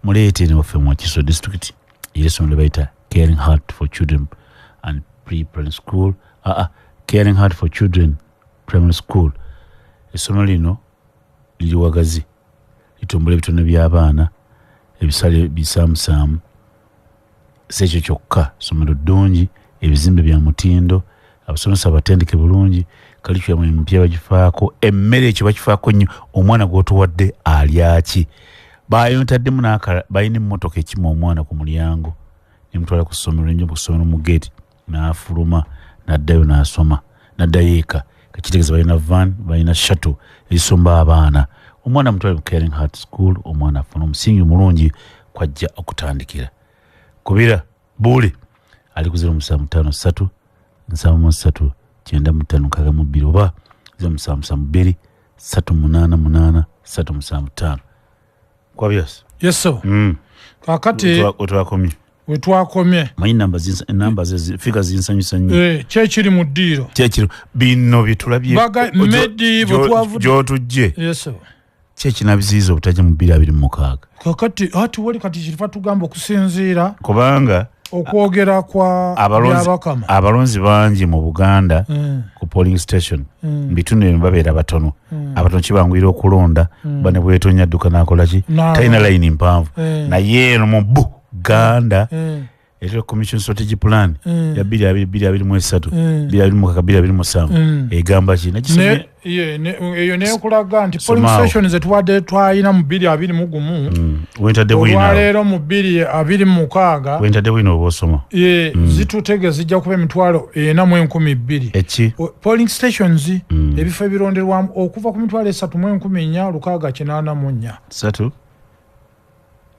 muleete ne waffe mu Wakiso disitulikiti iri somero bayita Caring Heart for Children and Pre-Primary School Caring Heart for Children Primary School. Essomero lino liri wagazi litumbula ebitone by'abaana ebisale bisaamusaamu sekyo kyokka essomero ddungi ebizimbe bya mutindo abasomesa batendeke bulungi kalikyuyamu empya bagifaako emmere ekyo bakifaako nnyo omwana gw'otuwadde alyaki bayotaddemu balina emmotoka ekima omwana ku mulyango nemutwala ku ssomero nnyo ku ssomero mu geeti n'afuluma n'addayo n'asoma n'addayo eka kitegeeza balina van balina shuttle erisomba abaana omwana mutwale mu Caring Heart School omwana afuna omusingi mulungi kwajja okutandikira kubira buli ali ku 0753 783 9562 oba 0772 388 375 kwa byas yes sir kakati otwakomye wetwakomye manyi namba ze figure zinsanyusa nnyo kyekiri mu ddiiro kyekiro bino bitulabye medi gyotujje yes sir kyekinabiziiza obutajja mu 2026 kakati ati wali kati kirifa tugamba okusinziira kubanga okwogera kwa byabakama abalonzi bangi mu Buganda ku polling station bitundu bino babeera batono abatono kibanguyira okulonda bane bwetonya dduka nakolaki talina layini mpanvu naye eno mu Buganda Electoral Commission Strategy Plan ya 2023 2027 egamba ki nakisome eyo ne okulaga nti polling station ze tuwadde twayina mu 2021 wentadde bwina leero mu 2026 wentadde bwina obosoma zitutege zijja kuba emitwalo 4,12 eki polling stations ebifo ebironderwamu okuva ku mitwalo 3,14 lukaaga 84 3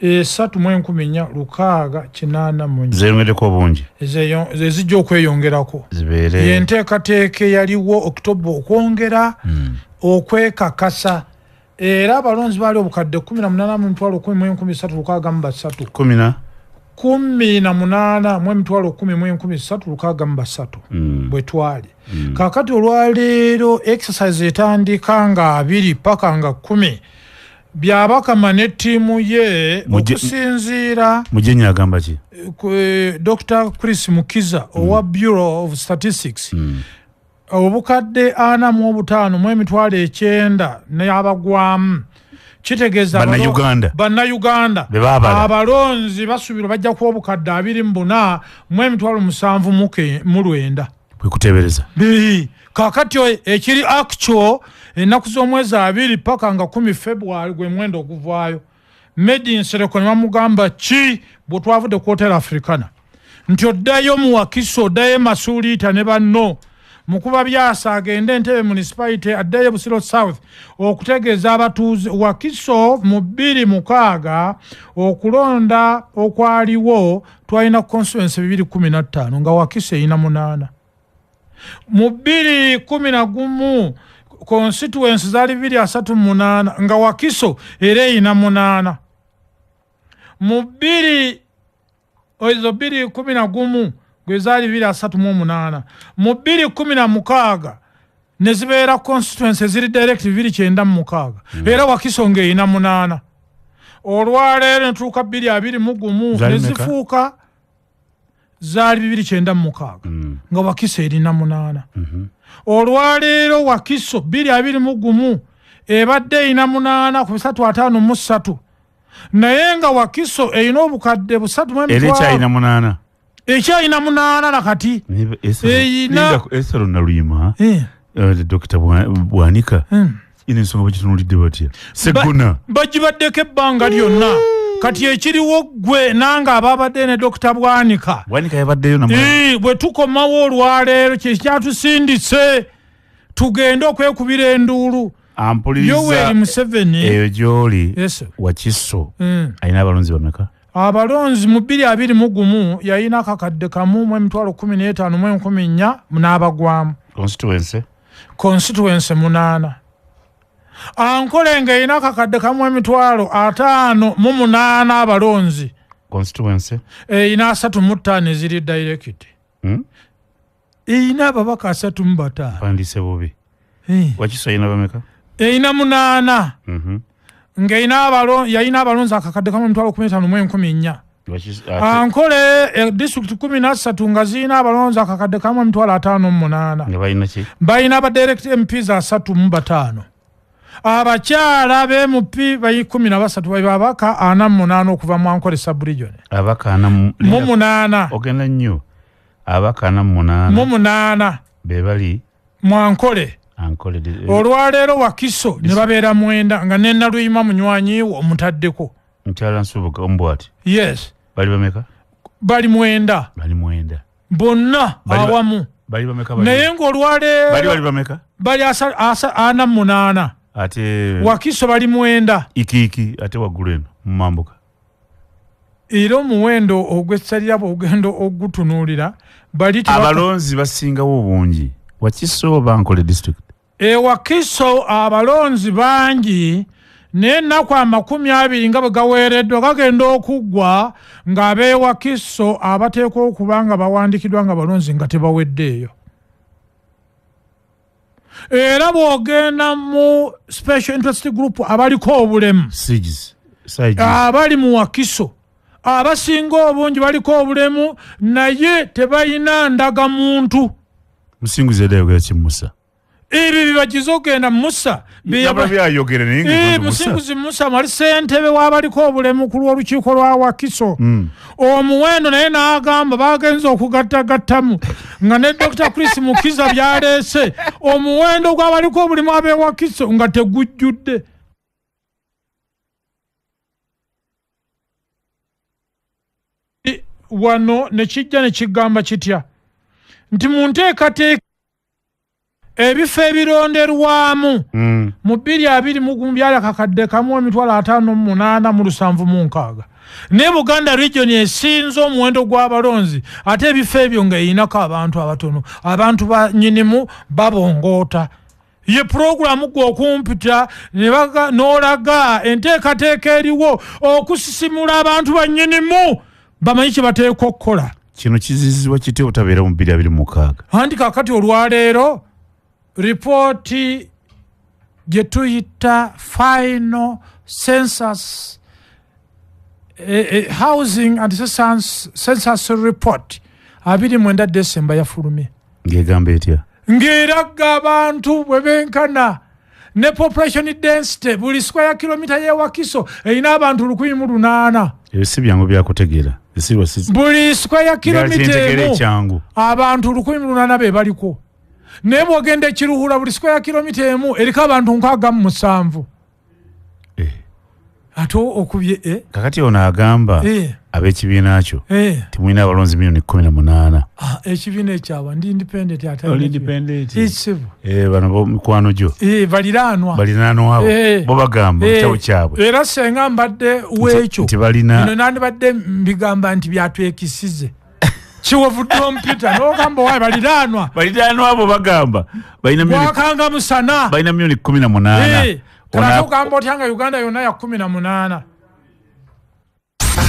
3,14 lukaaga 84 zeyongereko obungi ezijja okweyongerako zibeere yenteekateeka yaliwo October okwongera okwekakasa era abalonzi baali obukadde 18,113 lukaaga mu basatu 18,113 lukaaga mu basatu bwe twali kakati olwaleero exercise etandika nga 2 paka nga 10 byabakama ne ttiimu ye okusinziira mujenyi agamba ki Dr. Chris Mukiza owa Bureau of Statistics obukadde 45,900 n'abagwamu kitegeeza bannayuganda abalonzi basuubirwa bajja kuba obukadde 24,709 kwekutebereza kakati ekiri actual ennaku z'omwezi 2 paka nga 10 February gwe mwendo oguvaayo made in Sereko ne bamugamba ki bwe twavudde ku Hotel Africana nti oddayo mu Wakiso oddayo Masuulita ne banno mukuba byasa agende Entebbe municipality addayo Busiro South okutegeeza abatuuze Wakiso mu 2006 okulonda okwaliwo twalina constituency 215 nga Wakiso erina 8 mu 2011 constituency zaali 238 nga Wakiso era erina 8 mu 2011 gwe zaali 238 mu 2016 ne zibeera constituency ziri direct 296 era Wakiso ng'erina 8 olwaleero ne tuuka 2021 ne zifuuka zaali 296 nga Wakiso erina 8 olwaleero Wakiso 221 ebadde erina 8 ku 353 naye nga Wakiso erina obukadde 3 ekyalina 8 nakati erina Esero Naluyima Dr. Bwanika ine nsonga bakitunulidde batya Segona bagibaddeko ebbanga lyonna kati ekiriwo gwe nanga ababadde ne Dr. Bwanika yabaddeyo bwe tukomawo olwaleero kyekyatussindise tugende okwekubira enduulu Yoweri Museveni eyo gy'oli Wakiso alina abalonzi bameka abalonzi mu 221 yalina akakadde kamu mu 15,014 n'abagwamu constituency 8 Ankolenga erina akakadde kamu 58,000 abalonzi constituency erina 35 eziri direct erina ababaka 35 pandise bubi Wakiso erina bameka erina 8 ng'erina yalina abalonzi akakadde kamu 15,014 Ankole district 13 nga zirina abalonzi akakadde kamu 58 balina abadirect MPs 35 abakyala b'MP 13 babaka 48 okuva mu Ankole sub-region abaka 48 ogenda nnyo abaka 48 bebali mu Ankole olwaleero Wakiso ne babeera 9 nga ne Naluyima munywanyi omutaddeko Mutala Nsubuga Ombwati yes bali bameka bali 9 bonna awamu bali bameka naye ng'olwaleero bali bameka bali 48 ate Wakiso bali 9 iki ate waggulu eno mumambuka era omuwendo ogw'essalira ogendo ogutunuulira bali abalonzi basingawo obungi Wakiso Bankole district Wakiso abalonzi bangi n'ennaku 20 nga bwe gaweereddwa gagenda okuggwa ng'ab'e Wakiso abateekwa okuba nga bawandikiddwa nga balonzi nga tebaweddeeyo era bw'ogenda mu special interest group abaliko obulemu abali mu Wakiso abasinga obungi baliko obulemu naye tebalina ndagamuntu musinguzi edayogera kimusa ebyo bibagiza ogenda Musa byayogera naye musinguzi Musa mwali ssentebe w'abaliko obulemu ku lw'olukiiko lwa Wakiso omuwendo naye n'agamba bagenza okugattagattamu nga ne Dr. Chris Mukiza byaleese omuwendo gw'abaliko obulemu ab'e Wakiso nga tegujjudde wano ne kijja ne kigamba kitya nti mu nteekateeka ebifo ebironderwamu mu 2020 byali akakadde kamu 58,706 ne Buganda region esinze omuwendo gw'abalonzi ate ebifo ebyo nga erinako abantu abatono abantu bannyinimu babongoota ye programu gw'okumpita n'olaga enteekateeka eriwo okusisimula abantu bannyinimu bamanyi kye bateekwa okukola kino kizizibwa kitya obutabeera mu 2026 anti kakati olwaleero ripooti gye tuyita final census housing and census report 29 December yafulumye ng'egamba etya ng'eraga abantu bwe benkana ne population density buli square kilometer y'e Wakiso erina abantu 108 ebyo si byangu byakutegeera buli square kilometer abantu 108 be baliko naye bw'ogenda Kiruhura buli square kilometer emu eriko abantu 67 ate okubye kakati ono agamba ab'ekibiina kyo timulina abalonzi milioni 18 ekibiina ekyaba ndi independent bano mikwano gyo baliraanwa bo bagamba kyawo kyabwe era senga mbadde w'ekyo ino nandibadde mbigamba nti byatwekisize kiwovudde ompita n'ogamba waaye baliraanwa abo bagamba wakanga musana balina milioni 18 kana tugamba otya nga Uganda yonna ya 18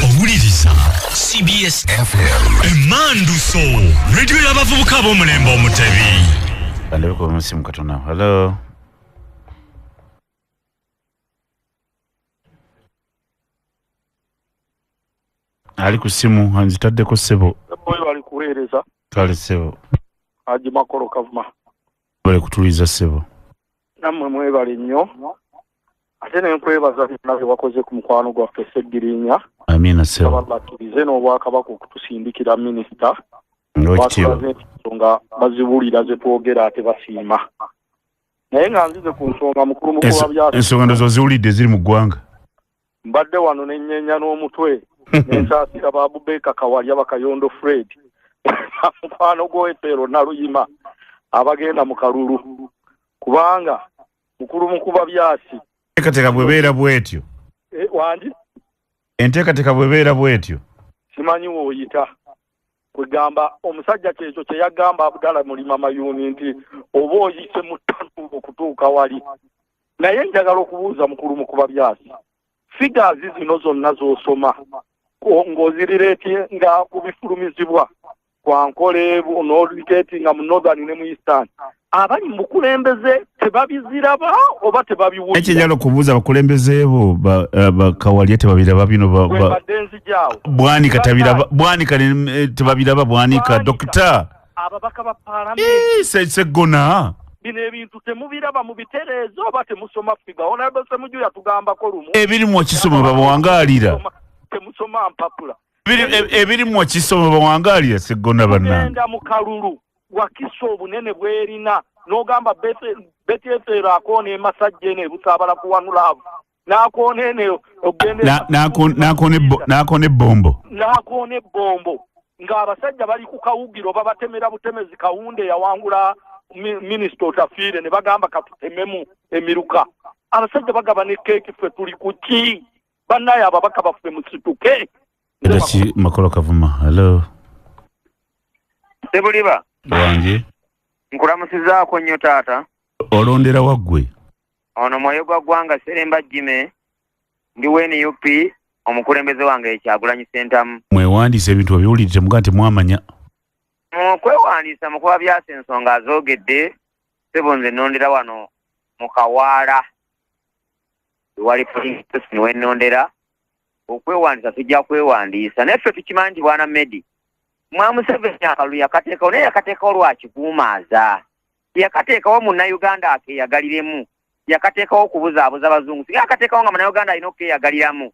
owuliriza CBS FM Emanduso radio y'abavubuka ab'omulembe Omutebi andebeko musimu katona hello ali ku simu anzitaddeko ssebo buweereza. Kale sebo. Haji Makolo Kavuma. Bale kutuliza sebo. Nammwe mwebale nnyo. Ate ne nkwebaza bye wakoze ku mukwano gwaffe Seggirinya. Amina sebo. Abakkirize n'Obwakabaka okutusindikira minisita. N'ekitiibwa. Nga bazibulira ze twogera ate basiima. Naye nga nzize ku nsonga mukulu mukulu wa byasi. Ensonga ndozo ziwulidde ziri mu ggwanga. Mbadde wano n'ennyenya n'omutwe. N'ensaasira Babubeka Kawalya Bakayondo Fred. Mukwano gw'Efeero Naluyima abagenda mu kalulu. Kubanga mukulu mukuba byasi. Enteekateeka bwebeera bwetyo. Wangi? Enteekateeka bwebeera bwetyo. Simanyi w'oyita. Kwegamba omusajja kyekyo kye yagamba Abdala Mulima Mayuni nti oba oyise mu ttanu okutuuka wali. Naye njagala okubuuza mukulu mukuba byasi. Figures zino zonna z'osoma ng'ozirireeti nga kubifulumizibwa kwa Nkole n'olikeeti nga mu Northern ne mu Eastern. Abali mu kulembeze tebabiziraba oba tebabiwulira. Ekijalo kubuuza abakulembeze bo Kawalya tebabiraba bino Bwanika tebabiraba Bwanika Dokita ababaka ba parliament Seggona bino ebintu temubiraba mu bitereezo oba temusoma figa Honorable Ssemujju yatugambako lumu ebirimu kisoma bawangalira temusoma mpapula ebirimu kisoma bawangalira Seggona bannange ngenda mu kalulu wakiso obunene bwerina n'ogamba Betefeero akoona emasajja eno ebusaabala kuwanula abo n'akoona eno ogende n'akoona ebbombo ng'abasajja bali ku kawugiro babatemera butemezi Kawunde yawangula minisita Otafiire ne bagamba katutememu emiruka abasajja bagaba ne keeki ffe tuli ku ki bannaye ababaka baffe musituke Edaki Makolo Kavuma hello Sebuliba wange nkulamusizaako nnyo taata olondera waggwe ono mwoyo gwa ggwanga Seremba Jime ndi WNUP omukulembeze wange Kyagulanyi Ssentamu mwewandiisa ebintu babiwulirire muga nti mwamanya okwewandiisa mukuba byasa ensonga azoogedde sebo nze nnondera wano mu Kawaala wali police wennondera okwewandiisa tujja kwewandiisa naye ffe tukimanyi nti bwana Medi Museveni akalulu yakateekawo naye yakateekawo lwakikuumaaza yakateekawo Munnayuganda akeeyagaliremu yakateekawo okubuzaabuza abazungu singa yakateekawo nga Munnayuganda alina okukeeyagaliramu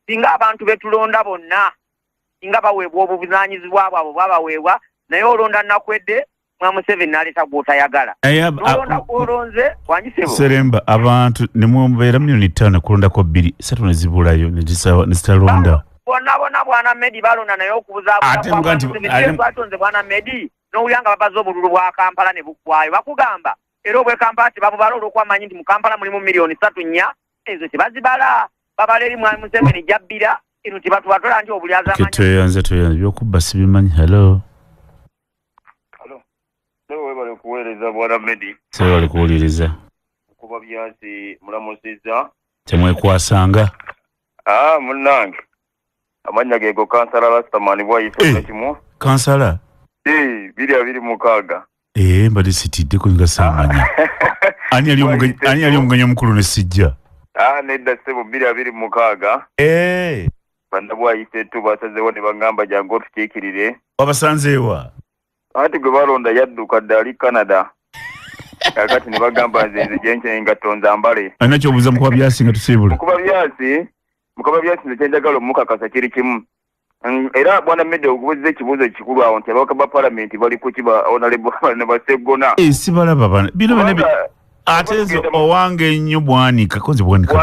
singa abantu betulonda bonna singa baweebwa obuvunaanyizibwa bwabwe bwabaweebwa naye olonda nakwedde Museveni n'aleeta gw'otayagala olonda olonze wanyisebo Seremba abantu ne mubeera milioni 5 kulondako 2 3 ne zibulayo ne zitalonda bonna bwana Medi balonda naye okubuzaabuza bwana Medi n'owulanga babaza obululu bwa Kampala ne buggwayo bakugamba era obwe Kampala tebabubala olw'okwamanyi nti mu Kampala mulimu milioni 3 ezo tebazibala babala eri Mwami Museveni jabbira eno tebatubatwala nti obulyaza amanyi kitoyanze byokubba sibimanyi hello webale kuweereza bwana Medi sebali kuwuliriza kuba byasi mulamusiza temwekwasanga munnange amanya gego kansala Rastaman bwayise kimu kansala biri mukaaga mbadde sitiddeko nga samanya ani ali omuganya omukulu ne sijja nedda ssebo biri mukaaga banda bwayise tu basazeewo ne bagamba jangu otukiikirire wabasanzeewa ati gwe balonda yadduka dda ali Canada kakati ne bagamba nze gyenkyeye nga tonza mbale alina kyobuuza mukuba byasi nga tusiibula mukuba byasi nze kyenjagala omukakasa kiri kimu era bwana Medi okubuuza ekibuuzo ekikulu awo nti ababaka ba palamenti bali ku kiba Honorable ne Baseggona sibalaba bana bino bene ate nze owange ennyo Bwanika konze Bwanika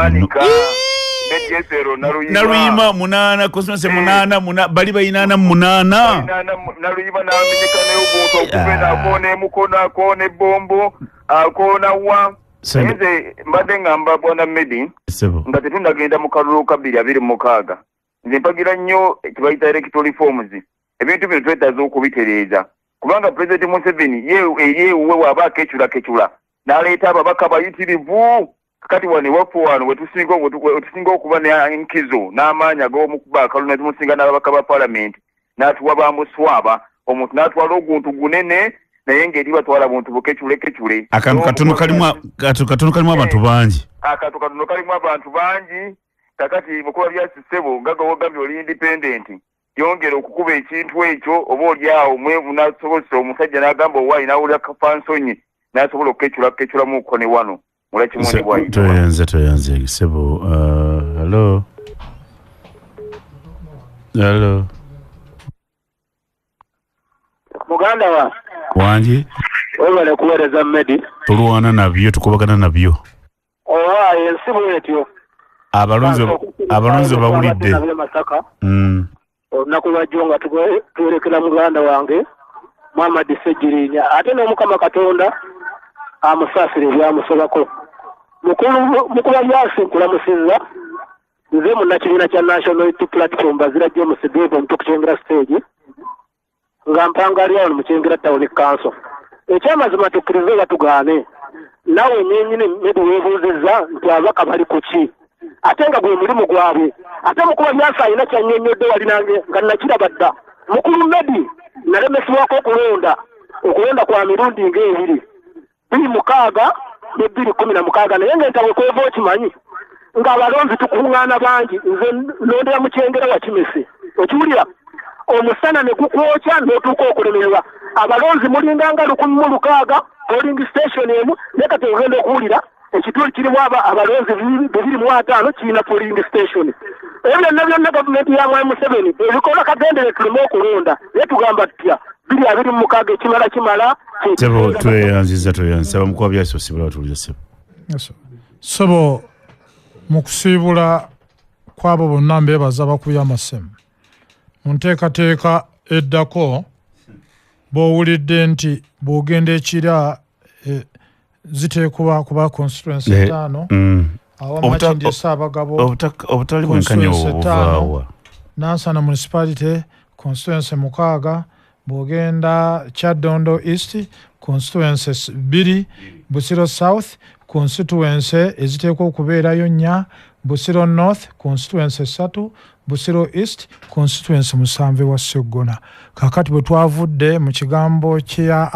Naluyima 8 Cosmas 8 bali bayinana 8 Naluyima n'amenyeka n'obuntu okubera akoona emukono akoona ebbombo akoona wa nze mbadde ngamba bwana Medi nga tetundagenda mu kalulu ka 2026 nze mpagira nnyo kibayita electoral forms ebintu bino twetaaza okubitereeza kubanga President Museveni yeewuwe waaba akecula n'aleeta ababaka bayitirivu kati wane waffe wano wetusinga okuba n'enkizo n'amaanyi ag'omukuba akalulu ne tumusinga n'ababaka ba palamenti n'atuwa bamuswaba omuntu n'atwala oguntu gunene naye ng'eri batwala buntu bukecule akantu katono kalimu abantu bangi kakati mukuba byasi ssebo nga gwe wogambye oli independent yongera okukuba ekintu ekyo oba oliawo mwevu nasobozesa omusajja n'agamba owaayi n'awulira kafansonyi n'asobola okukeculamu okko ne wano mulakimoni bwayi toyanze sebo hello muganda wange webale kuweereza Medi tulwana nabyo tukubagana nabyo owa ensi bwetyo abalonzi bawulidde olunaku lwajjo nga twerekera muganda wange Muhammad Sejirinya ate n'omukama Katonda amusaasira ebyamusobako mukulu byasinkulamusizza nze munnakibiina kya National Unity Platform Bazira James Dave omutukukyengera stage nga mpangalyawo mukyengera Town Council ekyamazima tukkirize nga tugaane nawe nyenyini Medi weebuuzizza nti abaka bali ku ki ate nga gwe mulimu gwabwe ate mukuba byasa alina kyannyonnyodde wali nange nga nakiraba dda mukulu Medi nalemesibwako okulonda kwa mirundi ng'ebiri 26 ne 216 naye ng'entabo kweva okimanyi ng'abalonzi tukuŋŋaana bangi nze londera mukyengera wa Kimese okiwulira omusana ne gukwokya n'otuuka okulemererwa abalonzi mulinga nga 106 polling station emu naye kati ogenda okuwulira ekitundu kirimu abalonzi 205 kirina polling station ebyo byonna gavumenti ya Mwai Museveni ebikola kagendere tulime okulonda naye tugamba tutya 226 kimala sebo tweyanziza mukuba byasosibula batuliza sebo mu kusiibula kwabo bonna mbeebaza bakubya amasemu mu nteekateeka eddako bw'owulidde nti bw'ogenda ekira ziteekwa kuba constituency 5 awamakindi esaabagabo obutali bwenkanya obuvaawa Nansana municipality constituency 6 bw'ogenda Kyaddondo East constituency 2 Busiro South constituency eziteekwa okubeerayo 4 Busiro North constituency 3 Busiro East constituency 7 wa Segona kakati bwe twavudde mu kigambo kya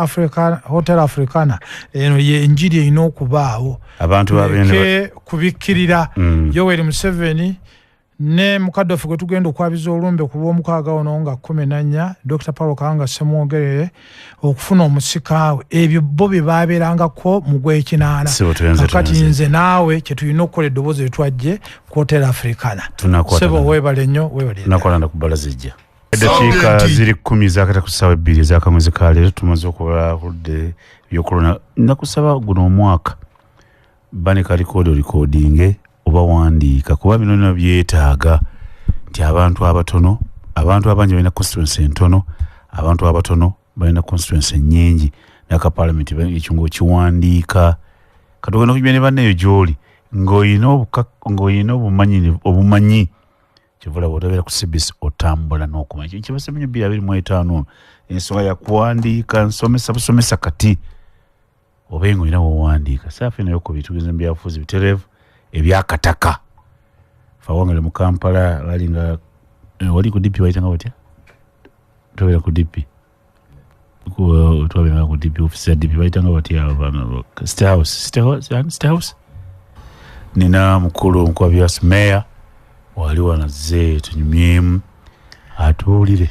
Hotel Africana eno ye enjiri erina okubaawo abantu babene kubikkirira Yoweri Museveni ne mukaddofu gwe tugenda okwabiza olumbe ku lw'omukaaga ono nga 14 Dr. Paulo Kawanga Ssemwogerere okufuna omusikaawe ebyo bo bye baabeerangako mu gw'ekinaana kakati nze naawe kye tulina okukola eddoboozi litwajje ku Hotel Africana sebo weebale nnyo tunakolanda ku bbala zijja eddakiika ziri 10 zakata ku ssaawa 2 ez'akamwezi ka leero tumaze okuba kudde ebyokulona nakusaba guno omwaka banika rikoodinge oba wandiika kuba bino nno byetaaga nti abantu abatono abantu abangi balina constituency entono abantu abatono balina constituency nnyingi n'akapalamenti ekyo ng'okiwandiika kati ogenda okujja ne banneeyo gy'oli ng'oyina obumanyi kivula bw'otabeera ku CBC otambula n'okumanya ekyo kibasemenyo 225 ensonga yakuwandiika nsomesa busomesa kati oba ng'olina bw'owandiika saafe nayo ku bitugeze mu byabufuzi bitereevu ebyakataka fawangale mu Kampala balinga wali ku DP wayitanga batya tobera ku DP twabera ku DP office ya DP wayitanga batya State House nina mukulu Nkwabyas Mayor wali wanaze tunyumyemu atuulire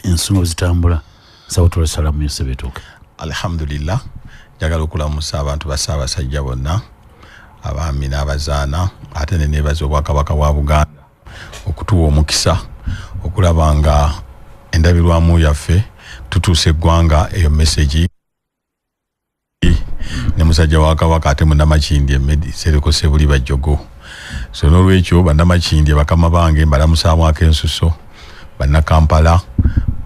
ensonga zitambula sawutola salamu yosebetuuke alhamdulillah njagala okulamusa abantu bassaabasajja bonna abaami n'abazaana ate ne neebaza obwakabaka bwa Buganda okutuwa omukisa okulaba nga endabirwamu yaffe tutuuse eggwanga eyo message ne musajja wa kabaka ate munnamakindi Medi Sereko Sebuli Bajjogo so n'olwekyo bannamakindi bakama bange mbalamusaamu ak'ensuso bannakampala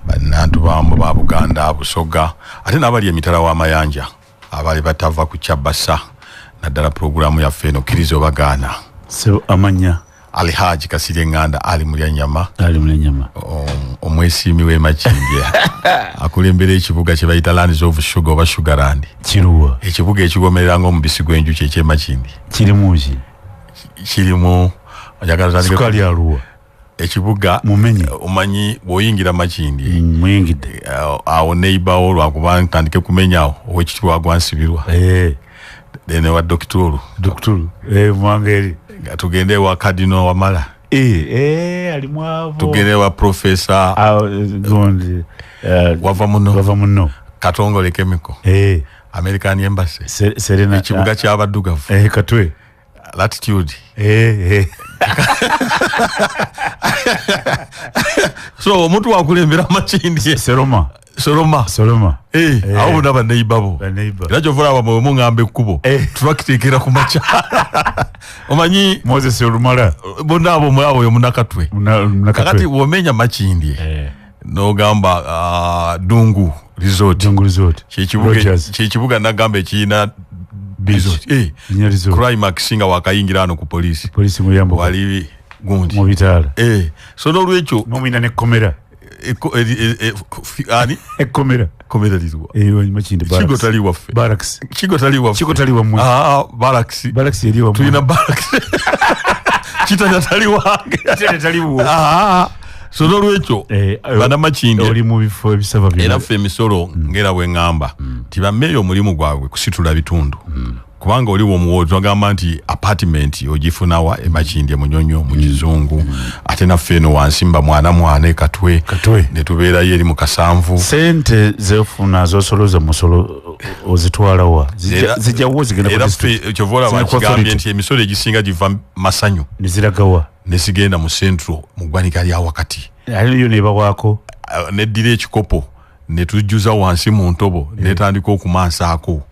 bannantu bambo ba Buganda Busoga ate n'abali emitala w'amayanja abali batava ku Kyabasa naddala programu yaffe eno kkiriza obagaana so amanya Alhaji Kasirye Nganda ali Mulyanyama omwesiimi w'Emakindye akulembera ekibuga kye bayita Lands of Sugar oba Sugarland kiruwa ekibuga ekigomerera ng'omubisi gw'enjuki eky'Emakindye kirimu sukali aluwa ekibuga mumenye omanyi bw'oyingira Makindye muyingidde awo neighbor lwakuba ntandike kumenyawo ow'ekitibwa Agwansibirwa ene wa Dokitulu mwangeri tugende wa Kadino Wamala alimwavo tugerewa professor gondi wava muno Katongole Chemical American Embassy Serena ekibuga ky'abaddugavu katwe latitude so omuntu wakulembera Makindye Soloma awo ndaba neibabo erajo vula bamwe mungambe kubo tubakiteekera ku macha omanyi Moses Olumala bonabo mwabo yo munakatwe kakati womenya Makindye no gamba Dungu Resort kibuga nagamba ekina climax singa wakayingira ano ku polisi muyambo wali gundi mu bitala so no lwecho nomina ne komera ani komera lizwa Makindye barracks chigotaliwa mu barracks eriwa tuina barracks kitanya taliwa so no lwecho bana Makindye oli mu bifo ebisava bino era fe misolo ngera wengamba tibameyo mulimu gwabwe kusitula bitundu kubanga oli womuwozi wagamba nti apartment ogifunawa Makindye munyonyo mu kizungu ate naffe eno wansimba mwana katwe ne tubeera yeri mu Kasanvu sente zefuna zosoloza musolo ozitwalawa zijjawo zigenda ku district era kyovola bakigambye nti emisolo egisinga giva Masanyu niziragawa nesigenda mu central mu ggwanika lya wakati aliyo nebawaako neddira ekikopo netujjuza wansi mu ntobo netandika okumansaako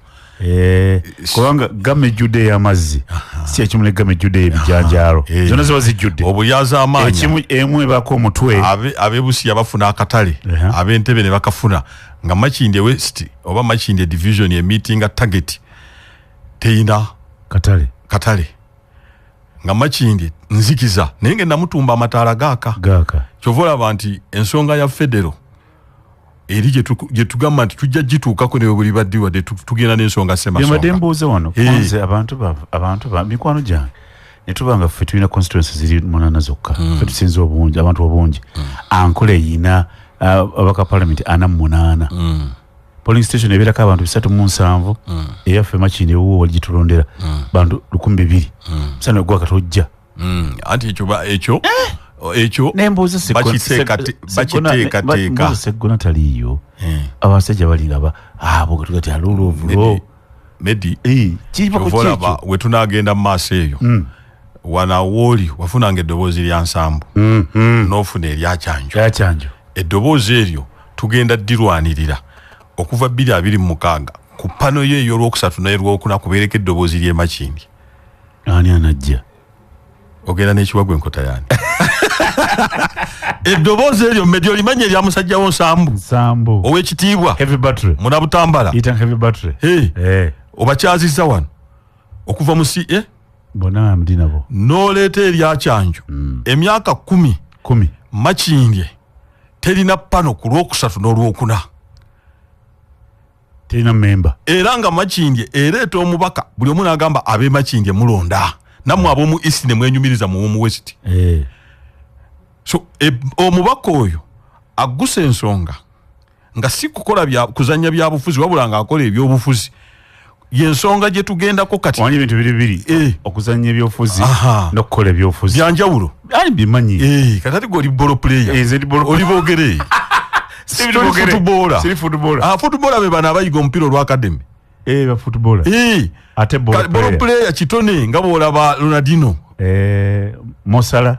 kubanga game jude y'amazzi si ekimule game jude ebijanjalo zonna ziba zijjudde obulyaza amaanyi emu ebako omutwe abebusi yabafuna akatale ab'entebe ne bakafuna nga Makindye West oba Makindye division ye meeting target teina katale nga Makindye nzikiza naye ngenda mutumba amataala gaaka kyovola abantu ensonga ya federo eri gye tugamba nti tujja gituukako ne buli baddiwa tugenda n'ensonga semasonga mbuuze wano kwanze abantu ba mikwano gyange ne tubanga ffe tulina constituency ziri 8 zokka ffe tusinze obungi abantu obungi Ankole eyina abaka parliament 48 polling station ebeerako abantu 307 eyaffe Makindye wuwo waligitulondera bantu 200 musana gwaka tojja anti ekyo nembuuza bakiteekateeka seggona taliyo abasajja balinga abo gatugati aluluvulo medi kivola we tunagenda mu maaso eyo wana woli wafunanga eddoboozi lya nsambu n'ofuna eryakyanjo eddoboozi eryo tugenda ddirwanirira okuva 2026 ku pano ye ey'olwokusatu n'erwokuna kubeereko eddoboozi ly'e Makindye ani anajja ogenda n'ekiwagwa enkota yani eddoboozi eryo mmedi olimanya erya musajjawo nsambu ow'ekitiibwa munabutambala obakyazizza wano okuva mu n'oleeta eryakyanjo emyaka 10 Makindye terina pano ku lwokusatu n'olwokuna terina memba era nga Makindye ereeta omubaka buli omu n'agamba ab'e Makindye mulonda nammwe ab'omu East ne mwenyumiriza mu Omu West so omubaka oyo aggusa ensonga nga si kukola kuzanya byabufuzi wabula nga akola ebyobufuzi yensonga gye tugendako kati wanye bintu biri okuzanya ebyobufuzi n'okukola ebyobufuzi byanjawulo ali bimanyi kati goli ball player oli boogere footballer be bana abayiga omupiira olwa academy ba footballer ate ball player kitone nga bw'olaba Ronaldinho Mosala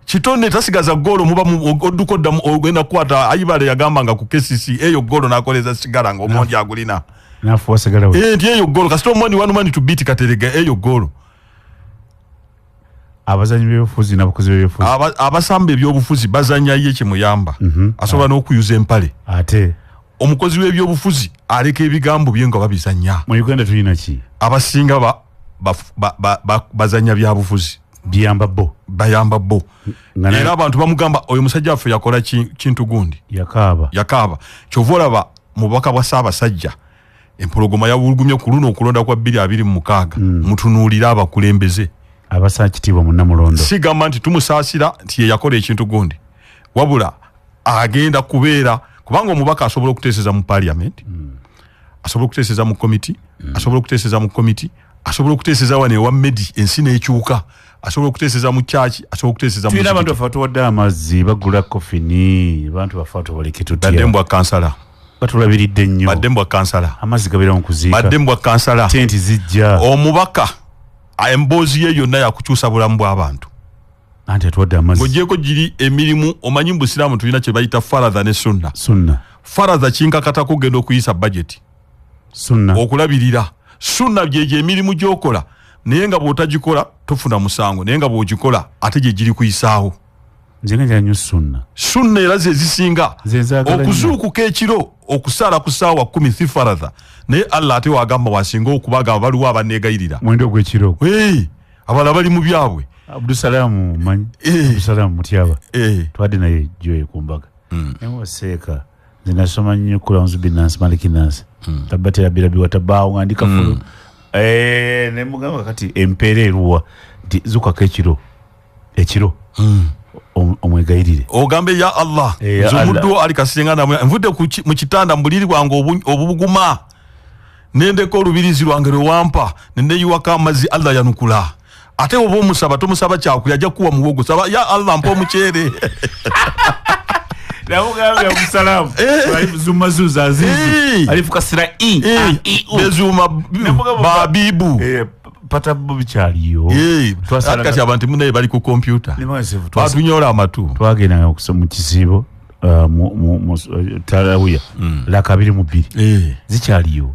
kitone tasigaza golo muba odduko oddamu ogenda kukwata Ayibale yagambanga ku KCC eyo golo nakoleza sigala ng'omonja agulina nafuwa sigala we ndiye eyo golo kasito omwani one man to beat Katerega eyo golo abazanyi b'ebyobufuzi n'abakozi b'ebyobufuzi abasamba ebyobufuzi bazanya ye kimuyamba asobola n'okuyuza empale ate omukozi w'ebyobufuzi aleka ebigambo bye nga babizanya mu Uganda tulina ki abasinga bazanya byabufuzi bayamba bo era abantu bamugamba oyo musajja waffe yakola kintu gundi yakaaba kyova olaba mubaka bwa Ssaabasajja empologoma yawulugumye ku luno okulonda kwa 2026 mutunuulira abakulembeze abasakitibwa mu Namulondo sigamba nti tumusaasira nti ye yakola ekintu gundi wabula agenda kubeera kubanga omubaka asobola okuteeseza mu parliament asobola okuteeseza mu committee asobola okuteeseza mu committee asobola okuteeseza wane wa medi ensi n'ekyuka asobola okuteeseza mu church asobola okuteeseza mu tulina abantu bafa tuwadde amazzi bagula kofini abantu bafa tubaleke tutya badde mbwa kansala batulabiridde nnyo badde mbwa kansala amazzi gabeera mu kuziika badde mbwa kansala tenti zijja omubaka emboozi ye yonna yakukyusa bulamu bw'abantu anti atuwadde amazzi ng'ogyeko giri emirimu omanyi mu busiraamu tulina kye bayita faradha ne sunna faradha kinkakatako okugenda okuyisa budget sunna okulabirira sunna gyegyo emirimu gy'okola naye nga bw'otagikola tofuna musango naye nga bw'ogikola ate gye giri kuyisaawo nze nga nyanyo sunna era ze zisinga okuzuukuka ekiro okusaala ku ssaawa 10 si faradha naye allah ate wagamba wasinga okubagamba baliwo abaneegayirira mwendo gw'ekiro abala bali mu byabwe Abdusalaamu manyi Abdusalaamu Mutyaba twadde naye joye ku mbaga newaseeka nze nasoma nnyo kulanzu binansi maliki nansi tabatera birabi watabaawo ng'andika fulu ne mugamba kati empeera eruwa nti zukako ekiro omwegayirire ogambe ya allah zomuddu ali kasingana nvudde mu kitanda mbuliri bwange obubuguma nendeko olubirizi lwange lwewampa neneyiwako amazzi allah yanukula ate oba omusaba tomusaba kyakulya ajja kuwa muwogo saba ya allah mpa omuceere namugambye omusalaamu zumazuza azizi alifukasira bezuma babibu pata bikyaliyo kati abantu munaye bali ku kompyuta batunyola amatu twagendanga mu kisiibo talawiya laka 22 zikyaliyo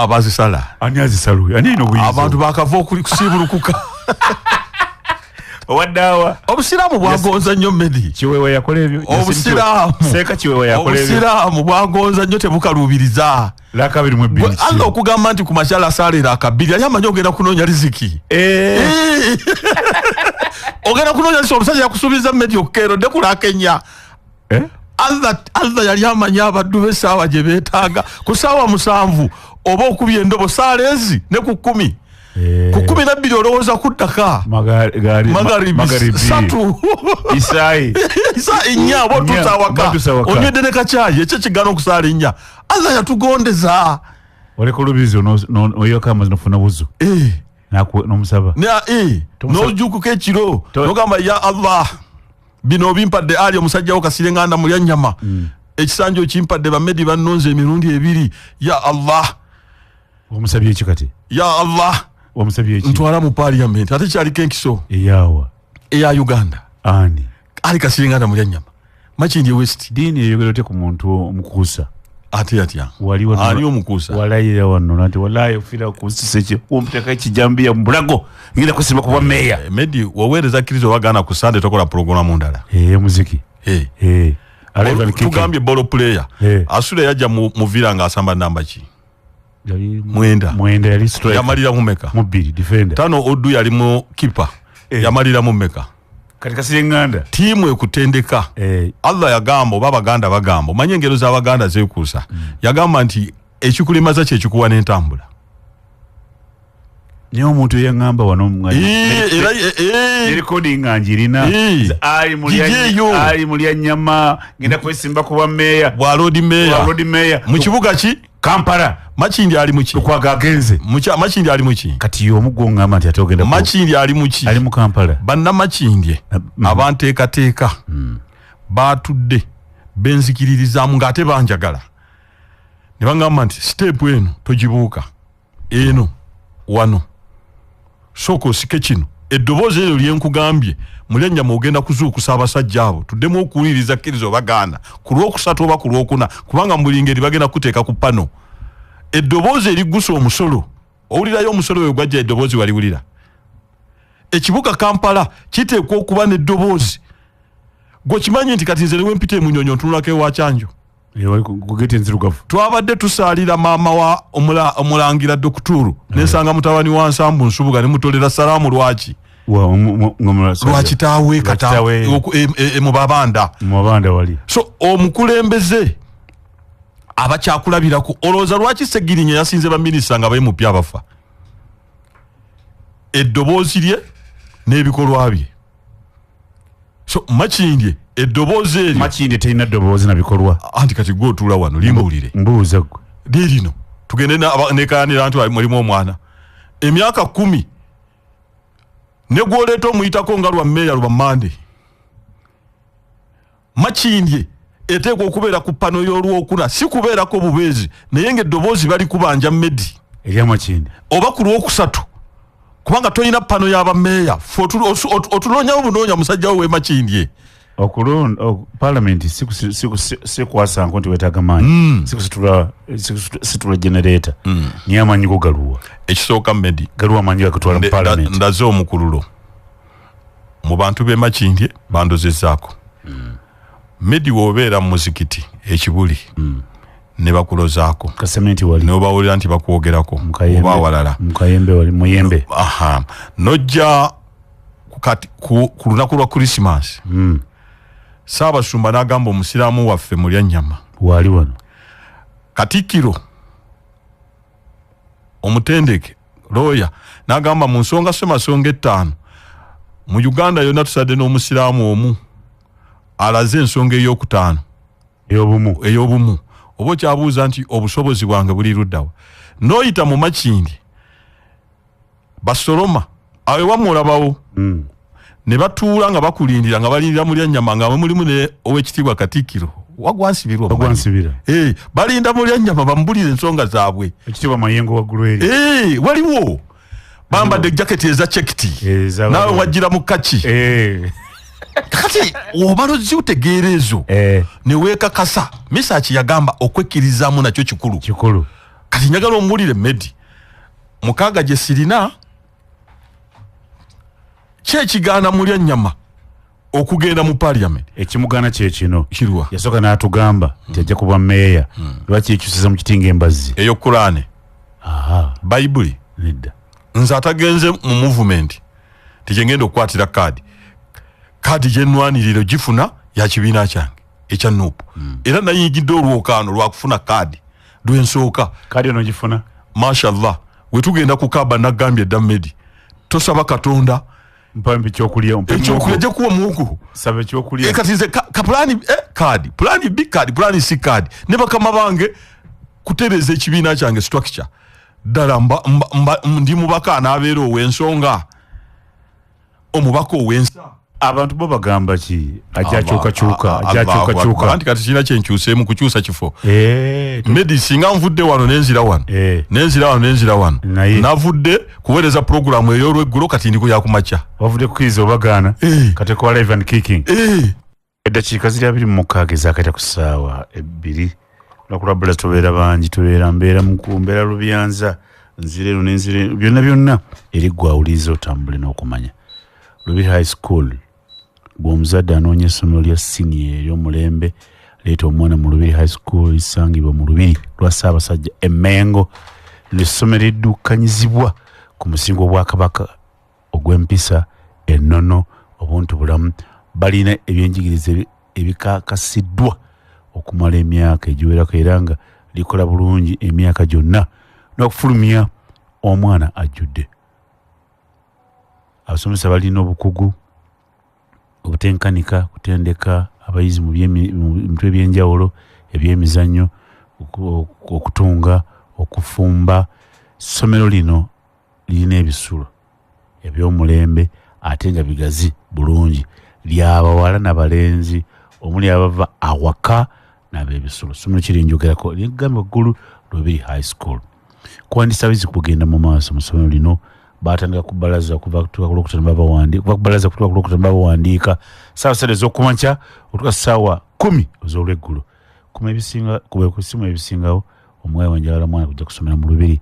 bazisala ani azisaluye ani ino buyinza abantu bakava okusiibulukuka owaddawa obusiraamu bwagonza nnyo medi kiweewa yakola ebyo obusiraamu kiweewa yakola ebyo obusiraamu bwagonza nnyo tebukaluubiriza laka 22 allah okugamba nti ku makyala asaaleera akabiri ali amanyi ogenda kunoonya riziki ogenda kunoonya riziki omusajja yakusuubiza medi okukeerodde kulaka ennya allah yali amanyi abaddu b'essaawa gye beetaaga ku ssaawa 7 oba okubya endobo saala ezi ne ku 10 ku 12 olowooza kuddaka magaribi 3 isaayi nnya oba otuusa awaka onywedde ne kacaayi ekyo kigaana okusaala ennya allah yatugondeza oleka olubizi oyoko amazzi nofuna buzu n'omusaba n'ojukuka ekiro nogamba ya allah bino obimpadde ali omusajjawo kasirenganda mulya nnyama ekisanjo kimpadde bamedi bannonze emirundi 2 ya allah omusabye eki kati ya allah omusabye eki ntwala mu parliament ate kyaliko enkiso eya uganda ani ali kasirenganda mulya nnyama makindi west diini eyogerote ku muntu omukuusa ate atya ali omukuusa walayira wano nti walayi ofira kusisa ekyo omuteka ekijambiya mu bulago ngenda kusiba kuba meeya medi waweereza kkirizo wagaana ku sande tokola puroguramu ndala muziki tugambye bolo player asula yajja mu vira ng'asamba namba ki mwenda yali striker yamalira mu meka mu 2 defender tano oddu yali mu keeper yamalira mu meka kati kasirenganda tiimu ekutendeka allah yagamba oba abaganda bagamba omanye engero z'abaganda zeekuusa yagamba nti ekikulimaza kyekikuwa n'entambula naye omuntu eyaŋŋamba wano recording ngirina ali mulya nnyama ngenda kwesimba kuba meeya bwa road meeya mu kibuga ki Kampala Makindi ali muki tukwaga agenze Makindi ali muki kati y'omuggo ngamba nti ate ogenda Makindi ali muki ali mu Kampala banna Makindi abanteekateeka baatudde benzikiririzaamu ng'ate banjagala ne bangamba nti step eno togibuuka eno wano sooka osike kino eddoboozi eryo lyenkugambye mulyannyama ogenda kuzuukusa abasajja abo tuddemu okuwuliriza kkiriza obagaana ku lwokusatu oba ku lwokuna kubanga mu buli ngeri bagenda kuteeka ku pano eddoboozi eriggusa omusolo owulirayo omusolo we gwajja eddoboozi waliwulira ekibuga Kampala kiteekwa okuba n'eddoboozi gwe kimanyi nti kati nze ne wempita emunyonyo ntunulako ewa Kyanjo twabadde tusaalira maama wa omulangira Dokuturu nensanga mutabani wa Nsambu Nsubuga ne mutolera salaamu lwaki lwakitaawe kata mu babanda wali so omukulembeze abakyakulabirako olowooza lwaki Segirinya yasinze baminisita nga bali mupya abafa eddoboozi lye n'ebikolwa bye so Makindye eddoboozi eryo Makindye terina ddoboozi na bikolwa anti kati gwe otuula wano limbuulire mbuuza gwe lirino tugende nekayanira nti mulimu omwana emyaka 10 ne gwoleeta omuyitako nga lwa mmeeya lwa Mande Makindye eteekwa okubeera ku pano y'olwokuna si kubeerako bubeezi naye ng'eddoboozi bali kubanja Medi erya Makindye oba ku lwokusatu kubanga tolina pano y'abammeeya fe otunoonyawo bunoonya musajja we Makindye okulonda parliament sikwasanko nti wetaaga maanyi sikusitula generator niye amanyi go galuwa ekisooka Medi galuwa amanyi gakutwala mu parliament ndaze omukululo mu bantu b'e Makindye bandozezzaako Medi w'obeera mu muzikiti ekibuli ne bakulozaako kasementi wali n'obawulira nti bakwogerako oba awalala mukayembe wali muyembe nojja ku lunaku lwa Christmas Ssaabasumba n'agamba omusiraamu waffe Mulyannyama wali wano Katikkiro omutendeke looya n'agamba mu nsonga ssemasonga 5 mu Uganda yonna tusadde n'omusiraamu omu alaze ensonga ey'okutaano ey'obumu oba okyabuuza nti obusobozi bwange buli luddawa n'oyita mu Makindye basoloma awe wamulabawo ne batuula nga bakulindira nga balindira Mulyannyama nga mulimu ne ow'ekitiibwa Katikkiro wagwansibira balinda Mulyannyama bamubulire ensonga zaabwe ekitiibwa Mayengo waggulu eri waliwo bambadde jaketi eza chekiti nawe wajjira mu kaki kati obalozi utegeera ezo ne weekakasa Mesaki yagamba okwekkiririzaamu nakyo kikulu kati njagala omuwulire Medi mukaaga gye sirina kyekigaana Mulyannyama okugenda mu parliament ekimugaana kyekino kirwa yasooka n'atugamba nti ajja kuba mmeeya lwaki ekyusiza mu kitinga embazzi eyo Kurane bayibuli nedda nze atagenze mu movement tijengenda okukwatira kaadi gyenwaniriro gifuna ya kibiina kyange ekya Nuupu era nayingidde olwokaano lwakufuna kaadi lwensooka kaadi ono gifuna mashallah wetugenda kukaba nagambye dda Medi tosaba Katonda mpambi ekyokulya gyakuwa muku saba ekyokulya kati nze kapulani kaadi pulani B kaadi pulani C kaadi ne bakama bange kutereeza ekibiina kyange structure ddala ndi mubaka anaabeera ow'ensonga omubaka ow'ensa abantu bo bagamba ki ajja kyuka anti kati kirina kyenkyuseemu kukyusa kifo Medi singa nvudde wano nenzira wano navudde kuweereza programu ey'olweggulo kati ndiko yakumakya wavudde kukiriza obagaana kati kwa live and kicking eddakiika ziri 26 ezakayita ku ssaawa 2 lwakulabula tubeera bangi mbeera mukumbeera Lubyanza nzireno nenzire byonna eri gwawuliza otambule n'okumanya Lubiri High School gw'omuzadde anoonya essomero lya senior ery'omulembe leeta omwana mu Lubiri High School lisangibwa mu Lubiri lwa Ssaabasajja Emmengo ly'essomero edduukanyizibwa ku musingo Obwakabaka ogw'empisa ennono obuntu bulamu balina ebyenjigiriza ebikakasiddwa okumala emyaka egiwerako era nga likola bulungi emyaka gyonna n'okufulumya omwana ajjudde abasomesa balina obukugu obutenkanika kutendeka abayizi mu bintu ebyenjawulo ebyemizannyo okutunga okufumba ssomero lino lirina ebisulo eby'omulembe ate nga bigazi bulungi ly'abawala n'abalenzi omuli abava awaka n'ab'ebisulo ssomero kiri njogerako ligamba ggulu Lubiri High School kuwandiisa kugenda mu maaso mu ssomero lino batandika kubalaza kuva ku bawandiika saawa ssatu ez'okumakya okutuuka ssaawa 10 ez'olweggulo ku simu ebisingawo omuwala wanjagala mwana kujja kusomera mu Lubiri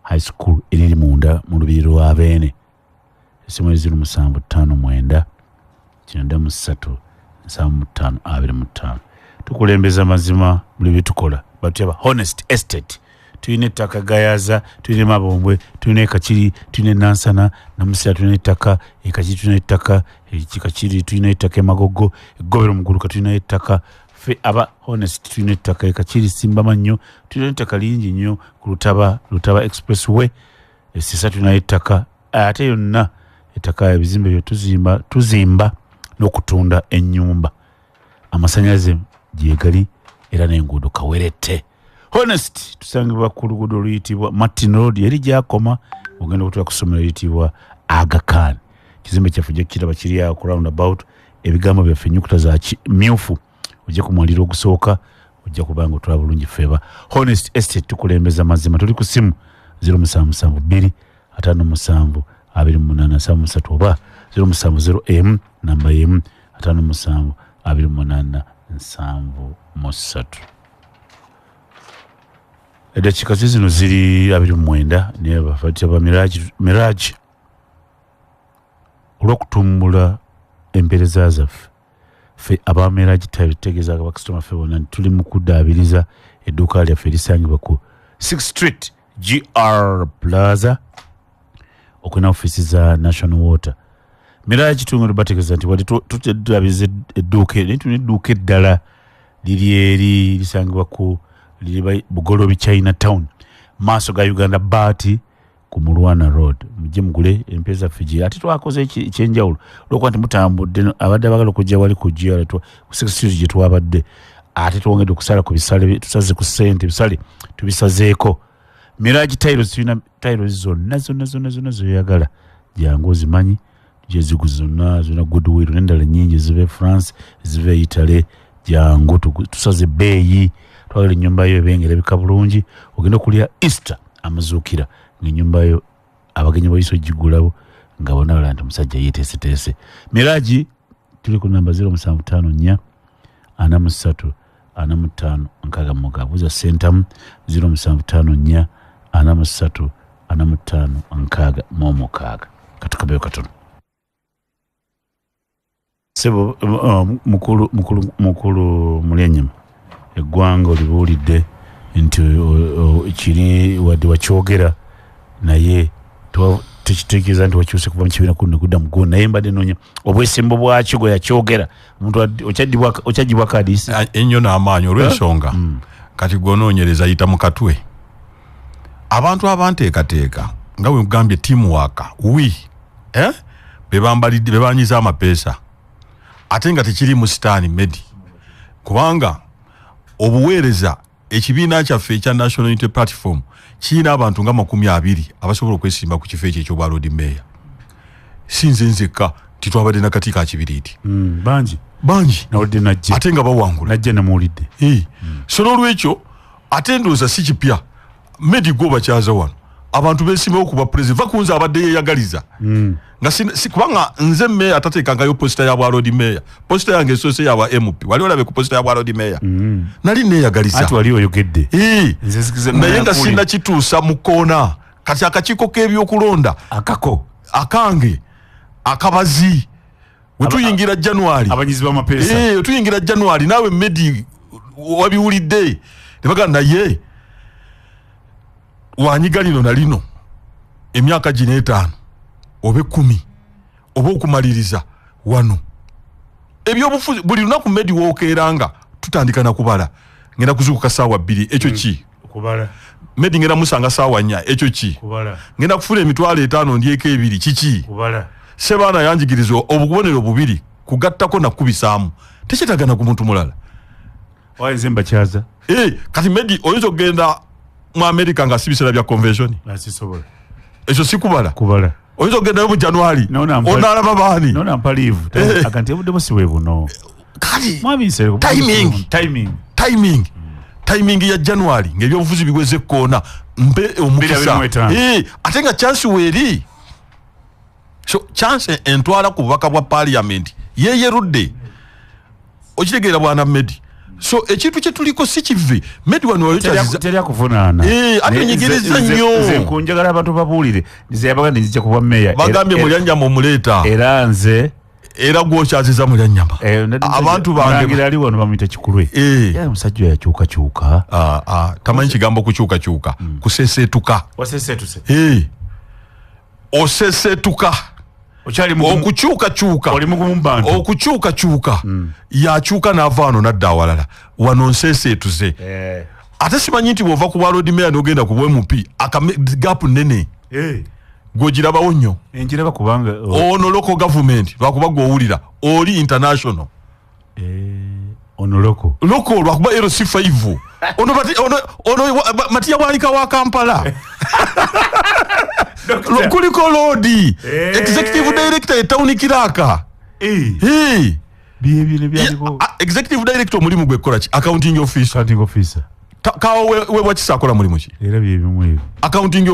High School eriri munda mu Lubiri lwa Beene essimu eziri 759 93 7525 tukulembeza mazima buli bitukola batuyaba Honest Estate tulina ettaka Gayaza tulina Mabombwe tulina Ekakiri tulina Nansana Namusira tulina ettaka Ekakiri tulina ettaka Ekikakiri tulina ettaka Emagogo Egobero Muguluka tulina ettaka fe aba Honest tulina ettaka Ekakiri Simbamannyo tulina ettaka lingi nnyo ku Lutaba Expressway Esisa tulina ettaka ate yonna ettaka ebizimbe byo tuzimba n'okutunda ennyumba amasanyalaze gyegali era n'enguudo kawerette Honest tusangibwa ku luguudo oluyitibwa Martin Road eri gyakoma ogenda okutuuka ku ssomero eriyitibwa Aga Khan kizimbe kyaffe ojja kukiraba kiri awo ku roundabout ebigambo byaffe ennyukuta za myufu ojja ku mwaliro ogusooka ojja kubanga otwala bulungi feeba Honest Estate tukulembeza mazima tuli ku simu 0772 57 28 oba 070 namba yemu 57 28 eddakiika zino ziri 29 naye bafatira ba Mirage olw'okutumbula empeereza zaffe ffe aba Mirage tutegeeza bakasitoma ffe bonna tuli mu kuddaabiriza edduuka lyaffe erisangibwa ku 6th Street GR Plaza okulina ofiisi za National Water. Mirage tungulu bategeeza nti wali tuddaabiriza edduuka naye tulina edduuka eddala liri eri lisangibwa ku liri Bugolobi Chinatown maaso ga Uganda Baati ku Mulwana Road mujje mugule empeeza fiji ate twakoze ekyenjawulo olwokuba nti mutambudde abadde abagala okujja wali kujja ku 6th Street gye twabadde ate twongedde okusala ku bisale tusaze ku ssente bisale tubisazeeko. Mirage Tiles tulina tiles zonna zoyagala jangu ozimanyi zonna Goodwill n'endala nnyingi zive France zive Italy jangu tusaze bbeeyi twagala ennyumba yo ebengera bika bulungi ogenda okulya Easter amazuukira ng'ennyumba yo abagenyi bayiso gigulawo nga bonna bala nti omusajja yeeteeseteese. Mirage tuli ku namba 0754 43 45 nkaaga buza Sentamu 0754 43 45 nkaaga mukaaga katukabeyo katono. Sebo mukulu mulyenyama eggwanga olibuulidde nti kiri wadde wakyogera naye tekitegeeza nti wakyuse kuva mu kibiina kuno kudda mu ggulu naye mbadde noonya obwesimbo bwakyo gwe yakyogera omuntu okyagibwa kadisi ennyo n'amaanyi olw'ensonga kati gwonoonyereza yita mu katwe abantu abanteekateeka nga bwe mugambye teamwork be banyiza amapeesa ate nga tekiri mu sitaani Medi kubanga obuweereza ekibiina kyaffe ekya National Unity Platform kiina abantu nga 20 abasobola okwesimba ku kifo ekyo ekyobwa Lord Mayor. Sinze nzekka titwabadde nakati ka kibiriiti bangi ate nga bawangula najja namuwulidde so n'olwekyo ate ndowooza si kipya Medi gwo bakyaza wano abantu beesimbawo kuba president vakunza abadde yeeyagaliza nga kubanga nze Mayor atateekangayo posita ya bwa Lord Mayor posita yange esoose ya bwa MP wali olabe ku posita ya bwa Lord Mayor nali neeyagaliza ati wali oyogedde naye nga sinna kituusa mu koona kati akakiiko k'ebyokulonda akange akabazi wetuyingira January abanyizi b'amapeesa wetuyingira January naawe Medi wabiwulidde ne bagamba naye wanyiga lino na lino emyaka gino 5 oba 10 oba okumaliriza wano ebyobufuzi buli lunaku Medi wookeeranga tutandika na kubala ngenda kuzuukuka saawa 2 ekyo ki kubala Medi ngenda musanga saawa 4 ekyo ki kubala ngenda kufuna emitwalo 5 ndyeko 2 kiki kubala sebaana yanjigiriza obubonero 2 kugattako na kubisaamu tekitagana ku muntu mulala wayize mbakyaza kati Medi oyinza okugenda mu America nga sibisera bya convention asisobola ekyo si kubala oyinza okugenda mu January onaalaba baani nona mpalivu akanti ebudde musiwe buno kati mwabisere timing ya January ng'ebyobufuzi bigweze koona mpe omukisa ate nga chance weeri so chance entwala ku bubaka bwa parliament yeeyerudde okitegeera bwana Medi so ekintu kye tuliko si kive Medi wano wayochaziza terya kuvunaana ate nyigiriza nnyo nze nkunjagala abantu babuulire nze yabaga nzija kuba Mayor bagambye mulyanyama omuleeta era gwokyaziza mulyanyama abantu bange ali wano bamuyita Kikulwe era omusajja yakyukakyuka tamanyi kigambo kukyukakyuka kuseseetuka oseseetuka okukyukakyuka yakyuka n'ava wano n'adda awalala wano nseeseetuze ate simanyi nti bw'ova ku bwa Lord Mayor n'ogenda ku bw'MP gapu nnene gw'ogirabawo nnyo enjiraba kubanga ono local government lwakuba gw'owulira oli international ono local lwakuba LC5 ono Matiya Bwanika wa Kampala kuliko lodi executive director ya town kiraka bibine byaliko executive director mulimu gwe kola ki accounting officer kawo we wakisakola mulimu ki era bibimwe accounting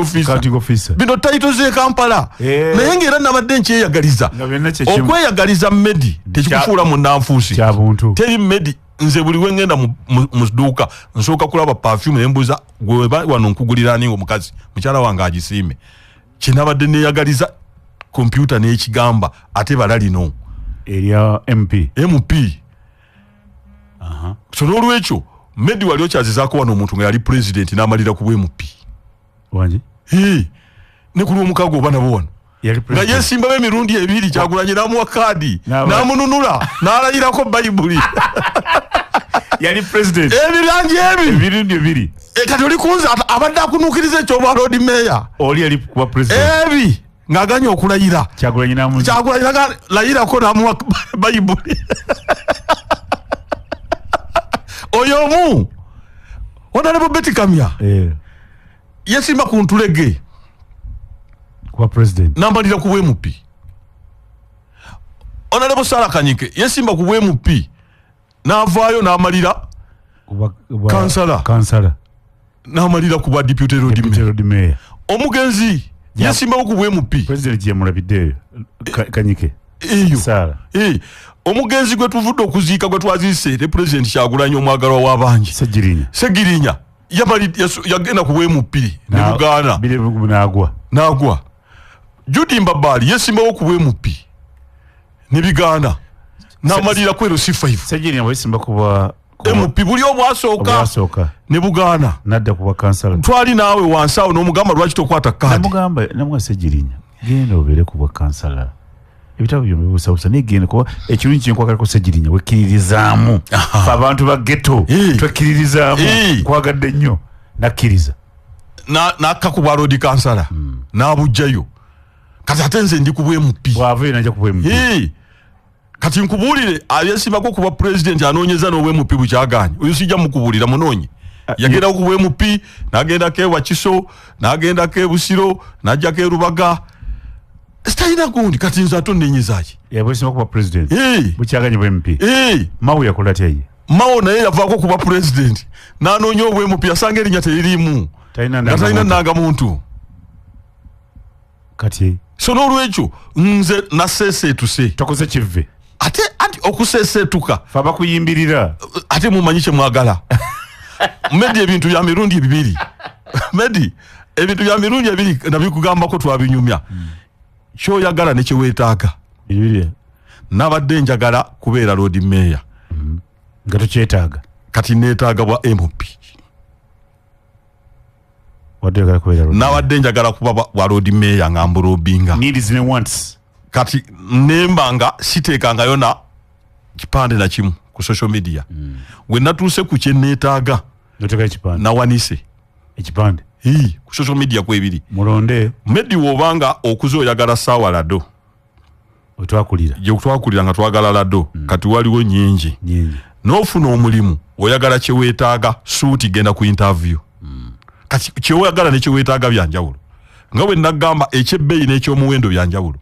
officer bino titles ze Kampala naye ngera nabadde nkyeyagaliza okweyagaliza Medi tekikufuula mu nanfuusi teri Medi nze buli wengenda mu dduuka nsooka kulaba perfume nembuza gwe wano nkugulira ani omukazi mukyala wange agisiime kinabadde neyagaliza computer n'ekigamba ate balalino eria MP so n'olwekyo Medi wali okyazizaako wano omuntu nga yali president n'amalira ku MP wangi ne ku lw'omukago oba nabo wano nga yesimbawo emirundi ebiri Kyagulanyi n'amuwa kaadi n'amununula n'alayirako bayibuli yali president ebirangi emirundi ebiri kati oli kunza abadde akunuukiriza ekyobwa road mayor oli yali kuba president ng'aganye okulayira Kyagulanyi layirako n'amuwa bayibuli oyo omu Honorable Betty Kamya yesimba ku ntulege kuba president n'amalira ku MP Honorable Sarah Kanyike yesimba ku MP n'avaayo n'amalira kansala n'amalira ku bwa deputy road mayor omugenzi yesimba ku MP president ye mulabiddeyo Kanyike Sarah omugenzi gwe tuvudde okuziika gwe twaziise ne president Kyagulanyi omwagalwa w'abangi Segirinya yagenda ku MP ne Buganda n'agwa Judy Mbabali yesimbawo ku MP ne Biganda n'amalira ku C5 Segirinya wesimba kuba MP buli omu asooka ne Buganda nadda kuba kansala twali naawe wansi awo n'omugamba lwaki tokwata kaadi namugamba Segirinya genda obeere kuba kansala ebitabo byombi busabusa negenda kuba ekirungi kyenkwagaliko Segirinya wekkiririzaamu fe abantu ba ghetto twekkiririzaamu kwagadde nnyo nakkiriza n'akka ku bwa road kansala n'abujjayo kati ate nze ndi ku MP bw'avayo najja ku MP kati nkubuulire ayesimbako kuba president anoonyeza n'obwemupi bukyaganya oyo sijja mukubuulira munoonye yagendako ku bwemupi n'agendako ewakiso n'agendako ebusiro n'ajjako erubaga sitalina gundi kati nze ate onnenyezaki yabesimba kuba president bukyaganya bwemupi mawu yakola tyaye mawo naye yavaako kuba president n'anoonya obwemupi yasanga erinnya teririmu nga talina nanga muntu kati so n'olwekyo nze naseeseetuse tokoze kive ate anti okuseeseetuka fe abakuyimbirira ate mumanyi kye mwagala Medi ebintu bya mirundi ebibiri Medi ebintu bya mirundi ebiri nabikugambako twabinyumya kyoyagala ne kyeweetaaga nabadde njagala kubeera road mayor nga tokyetaaga kati neetaaga bwa MP nabadde njagala kuba bwa road mayor nga mbulobinga kati nemba nga siteekangayo na kipande na kimu ku social media we natuuse ku kye neetaaga nawanise ekipande ku social media kwebiri mulonde Medi wobanga okuza oyagala saawa lado twakulira nga twagala lado kati waliwo nyingi n'ofuna omulimu oyagala kyeweetaaga suuti genda ku interview kati kyewoyagala nekyeweetaaga byanjawulo nga bwe nagamba ekyebbeeyi n'ekyomuwendo byanjawulo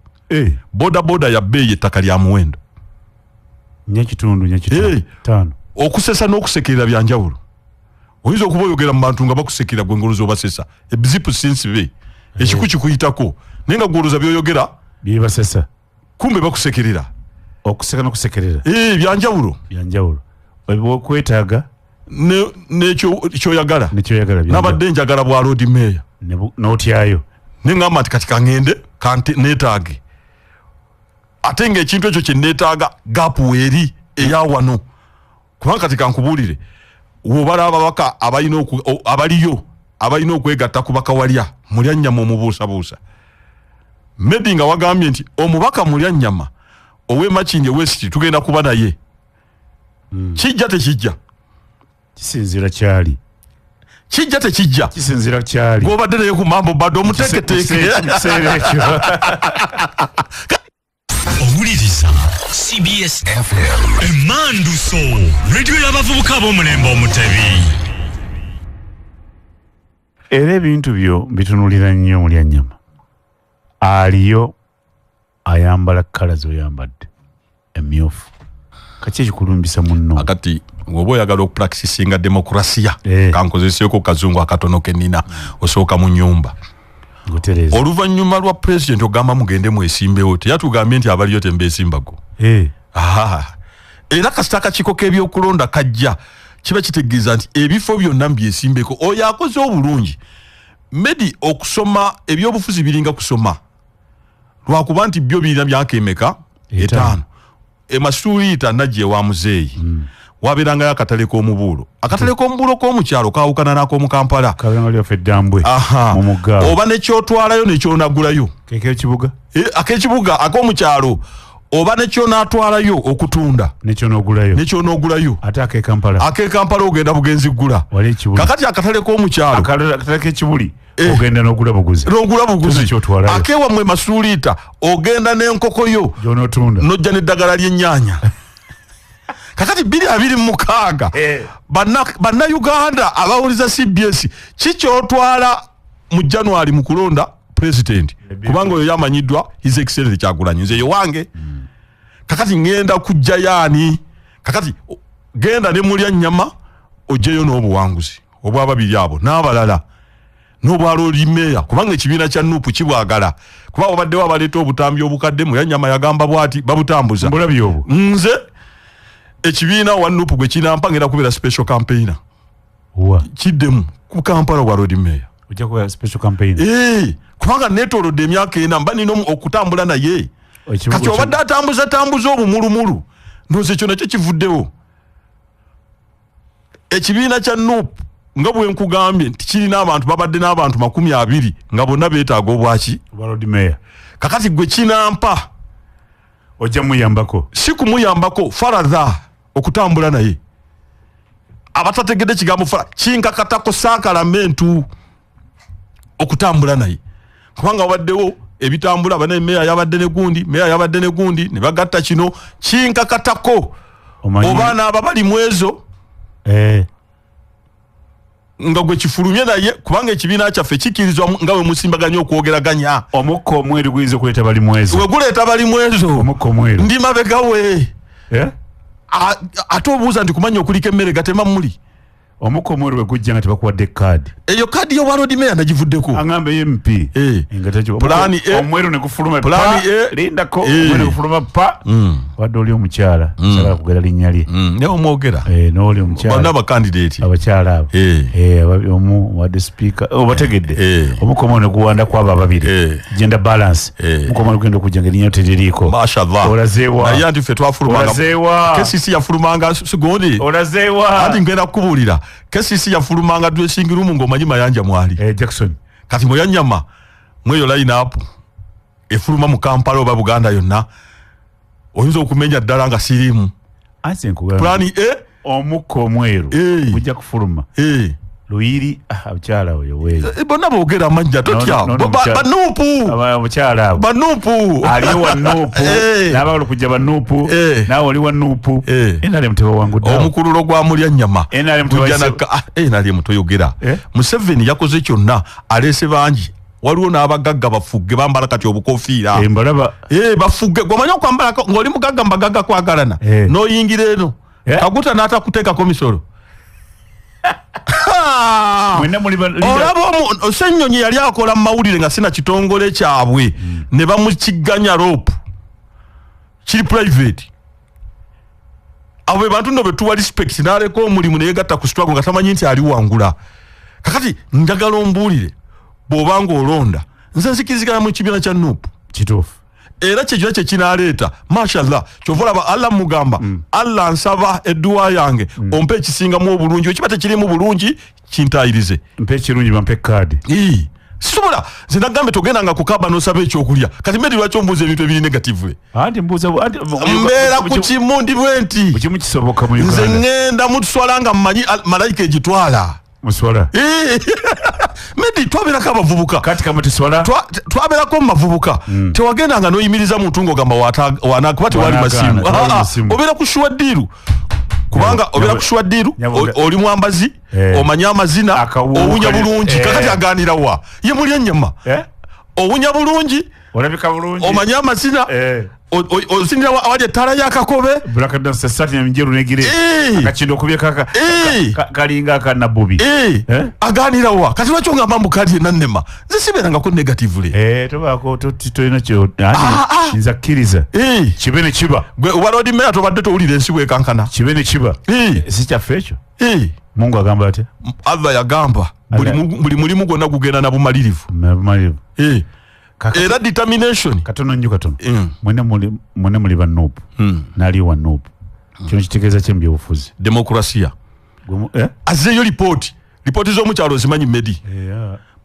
boda ya bbeeyi ettaka lya muwendo nyekitundu okusesa n'okusekerera byanjawulo oyinza okuba oyogera mu bantu nga bakusekera gwe ngoloza obasesa ebizipu sinsibe ekiku kikuyitako naye nga gwoloza byoyogera byebasesa kumbe bakusekerera okuseka n'okusekerera byanjawulo okwetaaga nekyoyagala nabadde njagala bwa road mayor n'otyayo neŋŋamba nti kati kaŋŋende neetaage ate ng'ekintu ekyo kye neetaaga gaapu weeri eyawano kubanga kati kankubuulire wobala ababaka abaliyo abalina okwegatta ku bakawalya mulyannyama omubuusabuusa Medi nga wagambye nti omubaka mulyannyama ow'emakindi ewesiti tugenda kuba naye kijja tekijja kisinzira kyali kijja tekijja kisinzira kyali gwobadde naye ku mambo badde omuteeketeeke owuliriza CBS FM Emanduso radio y'abavubuka ab'omulembe Omutebi era ebintu byo bitunulira nnyo mulyannyama aliyo ayambala kala zoyambadde emyufu kaki ekikulumbisa munno akati ngoba oyagala okupractisinga demokrasia kankozeseeko kazungu akatono kenina osooka mu nyumba oluvannyuma lwa president ogamba mugende mwesimbewo teyatugambye nti abaliyo tembeesimbako era kasita akakiiko k'ebyokulonda kajja kiba kitegeeza nti ebifo byonna mbyesimbeko oyo akoze obulungi medi okusoma ebyobufuzi biringa kusoma lwakuba nti byo birina myaka emeka 5 emasuuliita najje wa muzeeyi wabeerangayo akatale k'omubuulo akatale k'omubuulo k'omukyalo kaawukana n'ak'omu Kampala oba nekyotwalayo nekyonagulayo ak'ekibuga ak'omukyalo oba nekyonaatwalayo okutunda nekyonogulayo ate ak'ekampala ogenda bugenzi gula kakati akatale k'omukyalo akatale k'ekibuli ogenda n'ogula buguzi akewammwe masuuliita ogenda n'enkoko yo n'ojja n'eddagala ly'ennyaanya kakati 226 bannayuganda abawuliza CBS kikyotwala mu January mu kulonda president kubanga oyo yamanyiddwa his excellence Kyagulanyi nze yewange kakati ngenda kujja yaani kakati genda ne mulya nnyama ojeyo n'obuwanguzi obwababiri abo n'abalala n'obwalo limeya kubanga ekibiina kya Nuupu kibwagala kuba obaddewo abaleeta obutambi obukadde mu yanyama yagamba bwati babutambuza mbulabi obwo nze ekibiina wa Nuupu gwe kinampa ngenda kubeera special campaigner kiddemu ku Kampala wa road mayor ojja kubeera special campaigner kubanga neetoolodde emyaka 4 mba nina okutambula naye kati obadde atambuza obumulumulu ndowooza ekyo nakyo kivuddewo ekibiina kya Nuupu nga bwe nkugambye nti kirina abantu babadde n'abantu 20 nga bonna beetaaga obwaki road mayor kakati gwe kinampa ojja muyambako si kumuyambako faradha okutambula naye abatategedde kigambo fara kinkakatako sankalamentu okutambula naye kubanga wabaddewo ebitambula bana meya yabadde ne gundi ne bagatta kino kinkakatako obaana ababali mwezo nga gwe kifulumye naye kubanga ekibiina kyaffe kikirizwa nga bwe musimbaganya okwogeraganya omukka omweru guyinza okuleeta bali mwezo we guleeta bali mwezo omukka omweru ndi mabega we ate obuuza nti kumanya okulika emmere gatema muli omukka omweru we gujja nga tebakuwadde kaadi eyo kaadi yo bwa road mayor nagivuddeko aŋŋamba MP Plan A omweru ne gufuluma Plan A lindako omweru ne gufuluma pa wadde oli omukyala sagala kugera linnya lye ne omwogera n'oli omukyala bonna abakandidate abakyala abo omu wadde speaker obategedde omukka omweru ne guwandako abo ababiri gender balance omukka omweru gugenda okujja nga erinnya teririiko mashallah olazeewa naye anti ffe twafulumanga KCC yafulumanga sigondi olazeewa anti ngenda kukubuulira KCC yafulumanga dressing room ng'omanyi mayanja mwali Jackson kati muyanyama mweyo line up efuluma mu Kampala oba Buganda yonna oyinza okumenya ddala nga sirimu Plan A omukka omweru gujja kufuluma Luyiri abakyala oyo weeyo bonna boogera amajja totya Banuupu abakyala abo Banuupu aliyo wa Nuupu n'abagala okujja Banuupu naawe oli wa Nuupu NRM tebawanguddewo omukululo gwa mulya nnyama NRM toyogera Museveni yakoze kyonna aleese bangi waliwo n'abagagga bafugge bambala kati obukofiira mbalaba bafugge gwamanya okwambala ng'oli mugagga mbagagga kwagalana n'oyingira eno kaguta n'atakuteekako misolo olaba Ssennyonyi yali akola mu mawulire nga sina kitongole kyabwe ne bamukiganya rope kiri private abo be bantu nno be tuwa respect n'aleka omulimu neyegatta ku struggle nga tamanyi nti ali wangula kakati njagala ombuulire bw'obanga olonda nze nzikirizigana mu kibiina kya Nuupu kituufu era kyekyo kye kinaleeta mashallah kyova olaba Allah mugamba Allah nsaba edduwa yange ompe ekisingamu obulungi ekiba tekirimu bulungi kintayirize mpe ekirungi bampe kaadi sisobola nze nagambe togendanga kukaba n'osaba ekyokulya kati mbedi lwaki ombuuza ebintu ebiri negative mbeera ku kimu ndi bwe nti kimu kisoboka mu Uganda nze ngenda mutuswala nga mmanyi malayika egitwala muswala medi twabeerako abavubuka kati kama tuswala twabeerako mu mavubuka tewagendanga n'oyimiriza muntu ng'ogamba wanakuba tewali masimu obeera ku shuwaddiiru kubanga obeera ku shuwaddiiru oli mwambazi omanya amazina owunya bulungi kakati aganira wa ye mulya ennyama owunya bulungi olabika bulungi omanya amasina osinira awali ettala y'akakobe Black Dance sati enjeru negire akakindo okubye kalinga akanabubi aganira wa kati lwaki ongamba mbu kali nannema nze sibeerangako negatively tobaako tolina kyo nza kkiriza kibe ne kiba gwe walodi meya tobadde towulira ensi bwekankana kibe ne kiba si kyaffe ekyo Mungu agamba atya Allah yagamba buli mulimu gwonna gugenda na bumalirivu era determination katono nnyo katono mwene muli bannuupu nali wannuupu kino kitegeeza kyembyobufuzi demokrasia azeeyo lipooti z'omukyalo zimanyi medi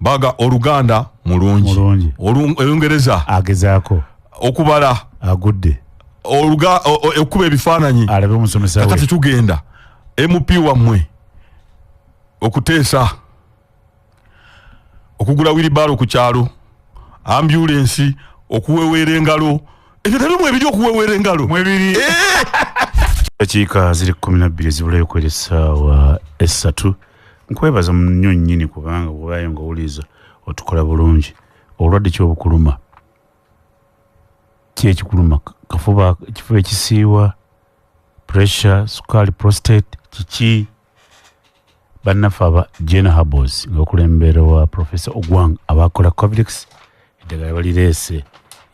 baga oluganda mulungi olungereza agezaako okubala agudde okuba ebifaananyi alabe omusomesa we kakati tugenda MP wammwe okuteesa okugula wheelbarrow ku kyalo ambulance okuweweera engalo ebyo nabyo ebiri okuweweera engalo mwebiri dakiika ziri 12 zibulayo kwera essaawa 3 nkwebaza nnyo nnyini kubanga bwebaayo ng'owuliza otukola bulungi obulwadde ky'obukuluma ki ekikuluma kafuba ekifuba ekisiiwa pressure sukaali prostate kiki bannaffe aba Jena Habos ng'okulembera wa Professor Ogwang abakola Covidex eddagala balireese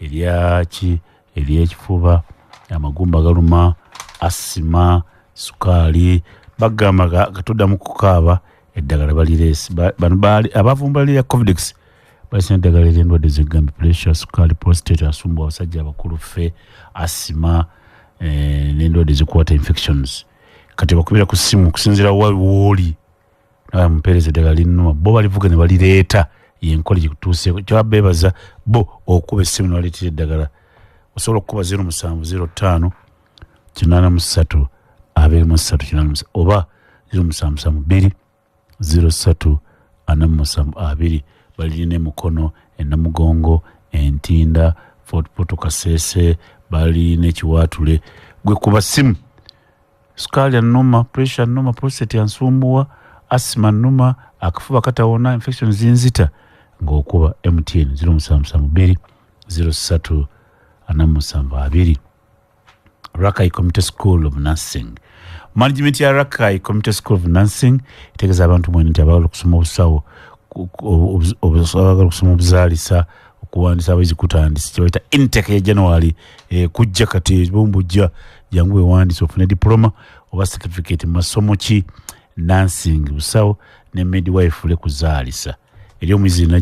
eryaki ery'ekifuba amagumba galuma asima sukaali bagamba katuddamu kukaaba eddagala balireese bano baali abavumbula lya Covidex basina eddagala ery'endwadde zeggambi pressure sukaali prostate asumbu abasajja abakulu ffe asima n'endwadde zikwata infections kati bakubira ku ssimu kusinziira wooli nawe mupeereza eddagala linnuma bo balivuga ne balireeta yenkola gikutuuseeko kyabeebaza bo okuba essimu newaleetera eddagala osobola okukuba 0705 83 23 oba 0772 03 47 balina emukono ennamugongo entinda footpoto kaseese balina ekiwaatule gwe kuba ssimu sukaali annuma pressure annuma prostate ansumbuwa asima nnuma akafuba katawona infection zinzita ng'okuba MTN 0772 03 47 Rakai Community School of Nursing. Management ya Rakai Community School of Nursing itegeza abantu mwene nti abagala okusoma obusawo abagala okusoma obuzaalisa okuwandiisa abayizi kutandisa kyebayita intake ya January kujja kati bumbujja jangu wewandiisa ofune diploma oba certificate mu masomo ki nursing busawo ne midwife le kuzaalisa ery'omwezi ne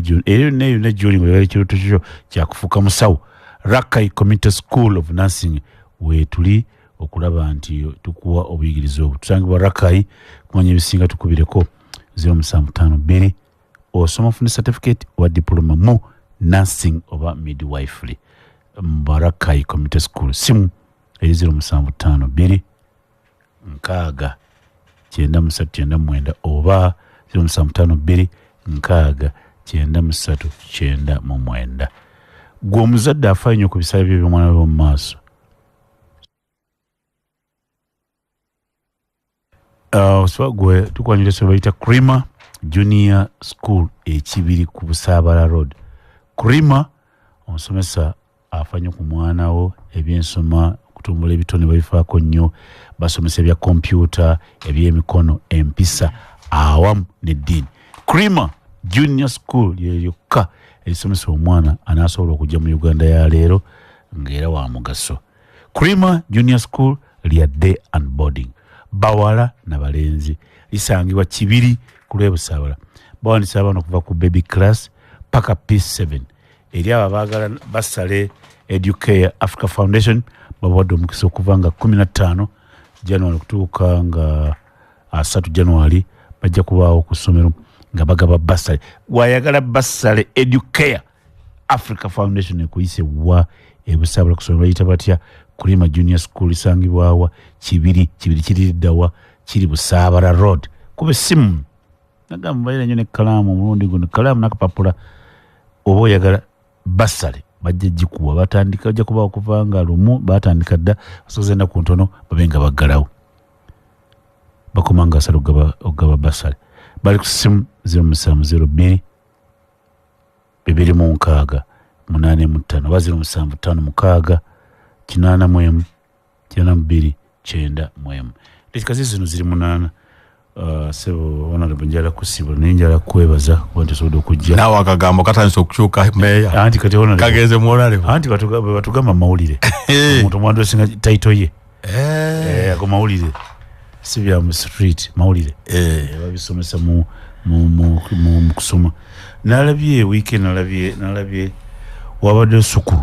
June bwe bali kiruto kyo kyakufuuka musawo Rakai Community School of Nursing wetuli okulaba nti tukuwa obuyigiriza obwo tusangibwa Rakai kumanya ebisinga tukubireko 0752 osoma ofune certificate wa diploma mu nursing oba midwifery Rakai Community School simu 0752 nkaaga 9399 oba 0752 nkaaga 9399 gwe omuzadde afaayo nnyo ku bisale by'omwana we mu maaso gwe tukwanira so bayita Krima Junior School ekibiri ku Busaabala Road. Krima omusomesa afanya ku mwana wo ebyensoma kutumbula ebitone babifaako nnyo basomesa ebya kompyuta ebyemikono empisa awamu n'eddiini. Krima Junior School yeyokka erisomesa omwana anaasobola okujja mu Uganda ya leero ng'era wa mugaso. Krima Junior School lya day and boarding bawala na balenzi lisangibwa kibiri ku lw'Ebusaabala bawandisa abaana okuva ku baby class paka P7 eri abo abaagala basale Educare Africa Foundation bawadde omukisa okuva nga 15 January okutuuka nga 3 January bajja kubaawo ku ssomero nga bagaba basale wayagala basale Educare Africa Foundation ekuyise wa Ebusaabala ku ssomero bayita batya Krima Junior School isangibwawa kibiri kiririddawa kiri Busaabala Road kube simu nagamba bayira nnyo n'ekkalaamu omulundi guno kalaamu n'akapapula oba oyagala basale bajja gikuwa batandika bajja kuba okuva nga lumu batandika dda basoze ennaku ku ntono babe nga baggalawo bakoma nga asala ogaba basale bali ku simu 0702 226 885 275 6 8 82 9 Likazi zino ziri 8 sebo honorable njala kusibo ninjala kwebaza kubantu sodo kujja nawe akagambo katandise okukyuka meya anti kati honorable kageze muonale anti batugamba mawulire omuntu mwandu singa title ye ako mawulire sibya mu street mawulire babisomesa mu kusoma nalabye weekend nalabye wabadde sukulu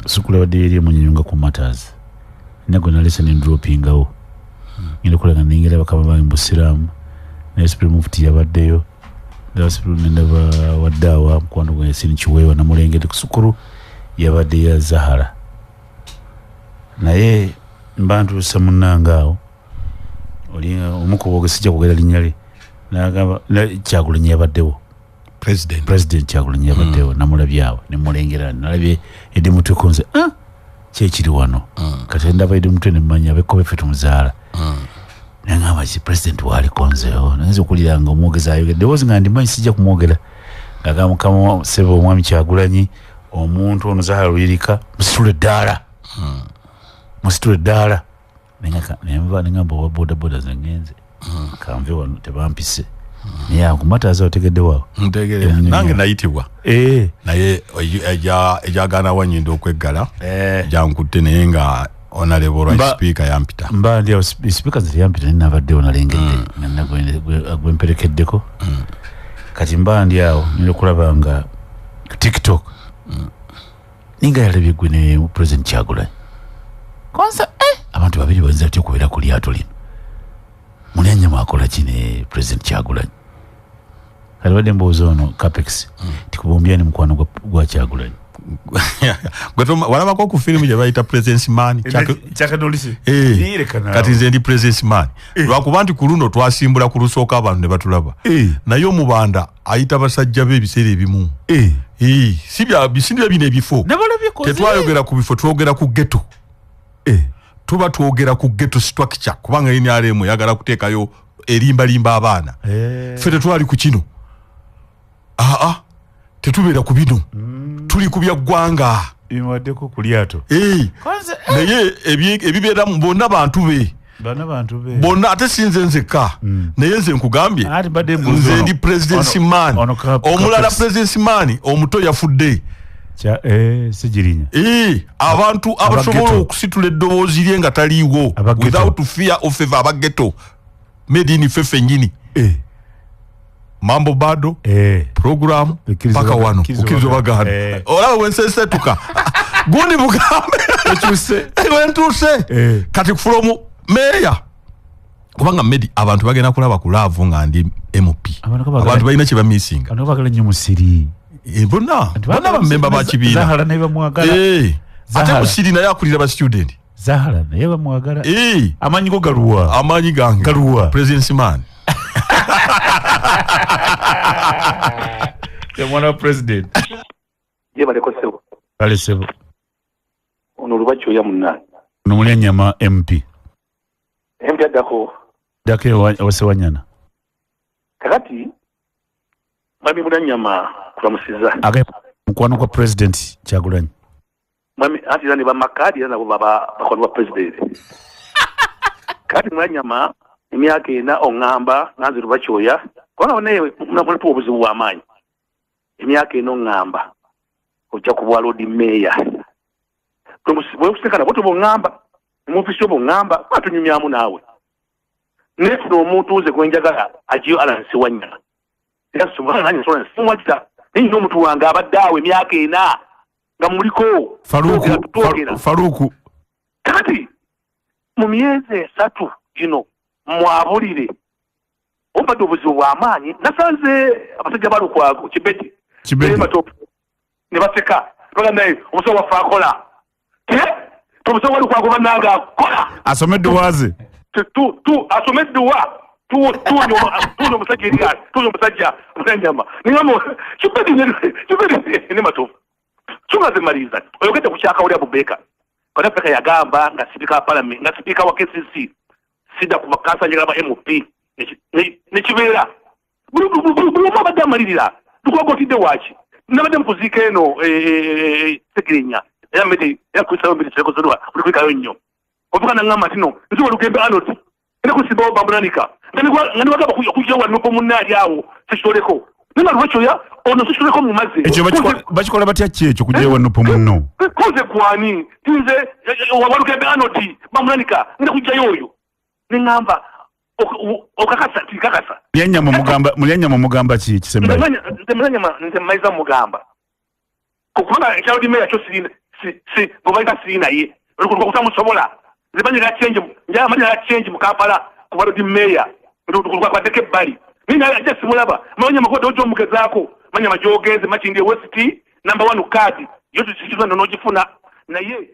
sukulu abadde yeri munyonga ku matters nago na lesson dropping awo ngine kulaga ningira bakaba ba mbusiramu na supreme mufti yabaddeyo da supreme ndaba wadawa kwando gwe sini chiwewa na mulengete kusukuru yabadde ya Zahara naye mbantu samunangao oli omukuboge sijja kugera linyale nagamba Kyagulanyi yabaddewo president Kyagulanyi yabaddewo namulabyawo ne mulengera nalabye edi mutwe konze kyekiri wano kati ndaba edi mutwe ne manya abekobe fetu muzaala nangamba ki president wali konzeo nanze okuliranga omwogezi ayogedde wozi nga ndimanyi sijja kumwogera ngagamba kama sebo omwami Kyagulanyi omuntu ono Zahara Luyirika musitule ddala nengamba owa bodaboda zengenze kanve wano tebampise naye akumataza otegedde waawo nange nayitibwa naye ejagaana wanyindo okweggala jankutte naye nga honorable right speaker yampita mba ndio speaker zili yampita nina abadde onalengedde gwemperekeddeko kati mba ndio nilokulaba nga TikTok ninga yalabye gwe ne president Kyagulanyi konsa abantu babiri banza tyo kubera ku lyato lino munenya makola kine president Kyagulanyi kalibadde mbozo ono capex tikubombya ni mkwano gwa Kyagulanyi walaba ko ku film je bayita presence man chakadolisi kati nze ndi presence man lwakuba nti ku luno twasimbula ku lusooka abantu ne batulaba naye omubanda ayita basajja be ebiseera ebimu sibya bisindira bine ebifo tetwayogera ku bifo twogera ku ghetto tuba twogera ku ghetto structure kubanga yini alemu yagala kuteekayo erimba abaana fete twali ku kino tetubeera ku bino tuli ku bya ggwanga bimaddeko ku lyato naye ebibeera bonna bantu be bonna ate sinze nzekka naye nze nkugambye nze ndi presidency man omulala presidency man omuto yafudde sijirinya abantu abasobola okusitula eddoboozi lye nga taliiwo without fear of favor abageto made in fefe nyini mambo bado program paka wano ukirizo bagano olaba wensesetuka gundi bugambe ekuse wentuse kati from meya kubanga medi abantu bagenda kulaba kulavu nga ndi MP abantu balina kiba missing abantu bagala nnyo musiri bonna bamemba bakibiina Zahara naye bamwagala ate musiri naye akulira ba student Zahara naye bamwagala amanyi go galuwa amanyi gange galuwa presidency man ya mwana president ye baleko sebo ale sebo ono lubacho ya munna no mulya nyama MP adako dake wasewanyana kakati mwami munanyama kulamusiza age mkwano kwa president Kyagulanyi mwami ati zani ba makadi na baba bakwano president kati munanyama emyaka ena ongamba nanze lubachoya kona onewe munatu obuzibu bw'amaanyi emyaka eno ngamba ojja kubwa Lord Mayor bwe kusekana boto bongamba mufisi bongamba batunyumyamu naawe nefuno omuntu uze kwenjagala ajiyo alansi wanyana era subhana nanye sona simwakita ninyo omuntu wange abaddawe emyaka ena nga muliko Faruku kati mu myezi 3 gino mwabulire ombadde obuzibu bw'amaanyi nasanze abasajja balukwa ku kibeti ne baseka bagamba omusawo waffe akola omusawo walukwa kuba nange akola asomedde waze asomedde wa tuunyo omusajja eriya tuunyo omusajja munanyama ningamo kibeti ne matofu tungaze maliza oyogedde ku kyakawulya Bubeka Beka yagamba nga sipika wa parliament nga sipika wa KCC sida ku makansanya ga MP ne kibeera buli abadde amalirira tukwagotidde waki nabadde mukuzika eno Segirinya era mmedi yakusawo mbiri kyekozolwa ulikuikayo nnyo ovuga nangamba tino nziwa lugembe Arnold ene kusimbawo bamulanika nga niwagamba okujja wano pomunnaali awo sekitoleko nina lwekyoya ono sekitoleko mumaze ekyo bakikola batya ki ekyo kujja wano pomunno koze gwani nze walugembe Arnold bamulanika nina kujjayo oyo nengamba okakasa tikakasa mulyanyama mugamba ki kisembayo nze maiza mugamba kubanga ekyalo meya kyo si ngobaita sirina ye olikuwa kutamusobola zibanyira change njya manya change mu Kampala kuba di meya olikuwa kwa deke bali nina aje simulaba manya makodo ojo mugezako manya majogeze machindi west number 1 card yote sikizwa ndo nojifuna na ye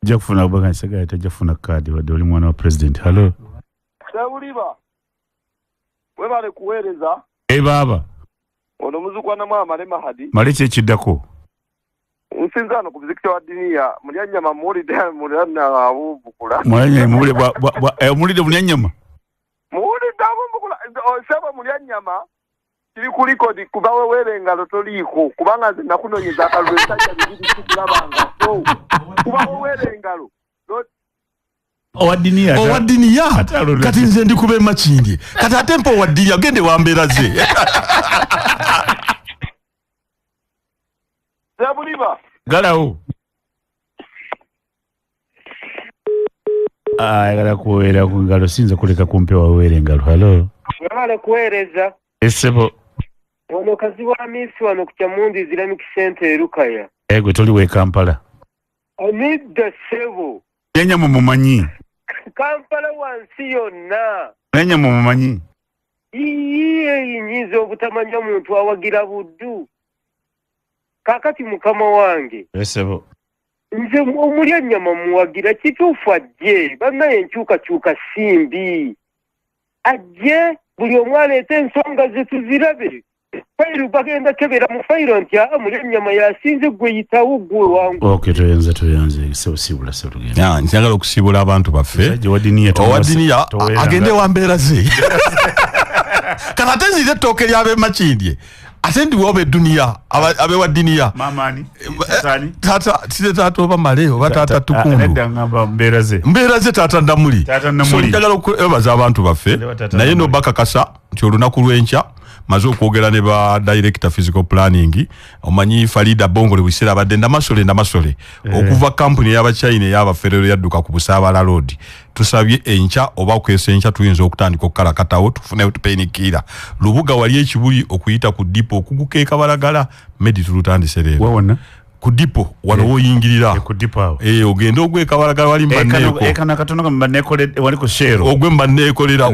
jja kufuna kubanga nsigaye tajja kufuna card wadde oli mwana wa president hello Sauliba webale kuweereza baba ono muzukwana mwamale mahadi mali kyekiddako nsinzano ku bizikito wa diniya mulyanyama muwulidde mulyanna abubukula mulidde mulyanyama muwulidde abumbukula osaba mulyanyama kiri ku likodi kuba weweere engalo toliiko kubanga nze nakunonyeza akalulu esajja bibiri sikulabanga so kuba weweere engalo owadiniya kati nze ndikuba emakindi kati ate mpa owadiniya gende wambeera ze Zabuliba galawo ayagala kuweera ku ngalo sinza kuleka kumpe waweera engalo halo webale kuweereza esebo ono kazi wa misi wano ku Kyamundi Islamic Center Erukaya gwe toliwe Kampala anidda sebo nyanya mumanyi Kampala wansi yonna nyanya mumanyi iye yinyiza obutamanya muntu awagira buddu kakati mukama wange esebo nze omulyanyama muwagira kituufu ajje bannaye enkyukakyuka simbi ajje buli omu aleeta ensonga ze tuzirabe fayiro bagenda kebera mu fayiro nti mulyanyama yasinze gwe yitawo gwe wangu okay tuyanze sibula ya njagala okusibula abantu baffe owadiniya agende wambeera ze kana tenzire ettooke lyabe makindye ate ndiwoba eduniya abe wa diniya mamani tata oba male oba tata tukundu mbeera ze tata ndamuli so njagala okwebaza abantu baffe naye no bakakasa nti olunaku lw'enkya maze okwogera ne ba director physical planning omanyi Farida Bongole bwisera abadde ndamasole okuva company y'Abachina y'Abaferero yadduka ku Busaabala Road tusabye enkya oba kwese enkya tuyinza okutandika okukalakatawo tufune utupenikira lubuga wali ekibuli okuyita ku dipo okugukeeka balagala medi tulutandise leero wawona ku dipo wano woyingirira ku dipo awo ogenda ogweka balagala wali mbaneko ekana katono ka mbanekole wali ku shero ogwe mbanekolera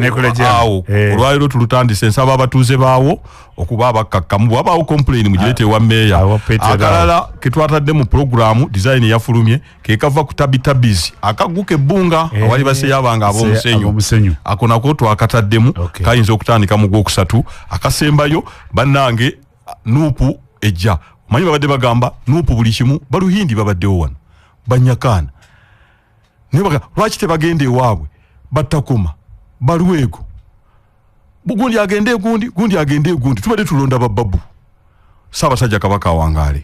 awo olwaliro tulutandise nsaba abatuuze baawo okuba abakakkamu abaawo complain mugirete wa meya akalala ketwatadde mu programu design yafulumye kekava ku tabitabizi akaguke bunga awali baseya abanga ab'omusenyu ako nako twakataddemu kayinza okutandika mu gwokusatu akasembayo bannange nuupu ejja manyi babadde bagamba nuupu buli kimu baluhindi babaddewo wano banyakana nebaga lwaki tebagenda ewaabwe battakoma balwego gundi agende gundi agende gundi tubadde tulonda bababu Ssaabasajja Kabaka wangaale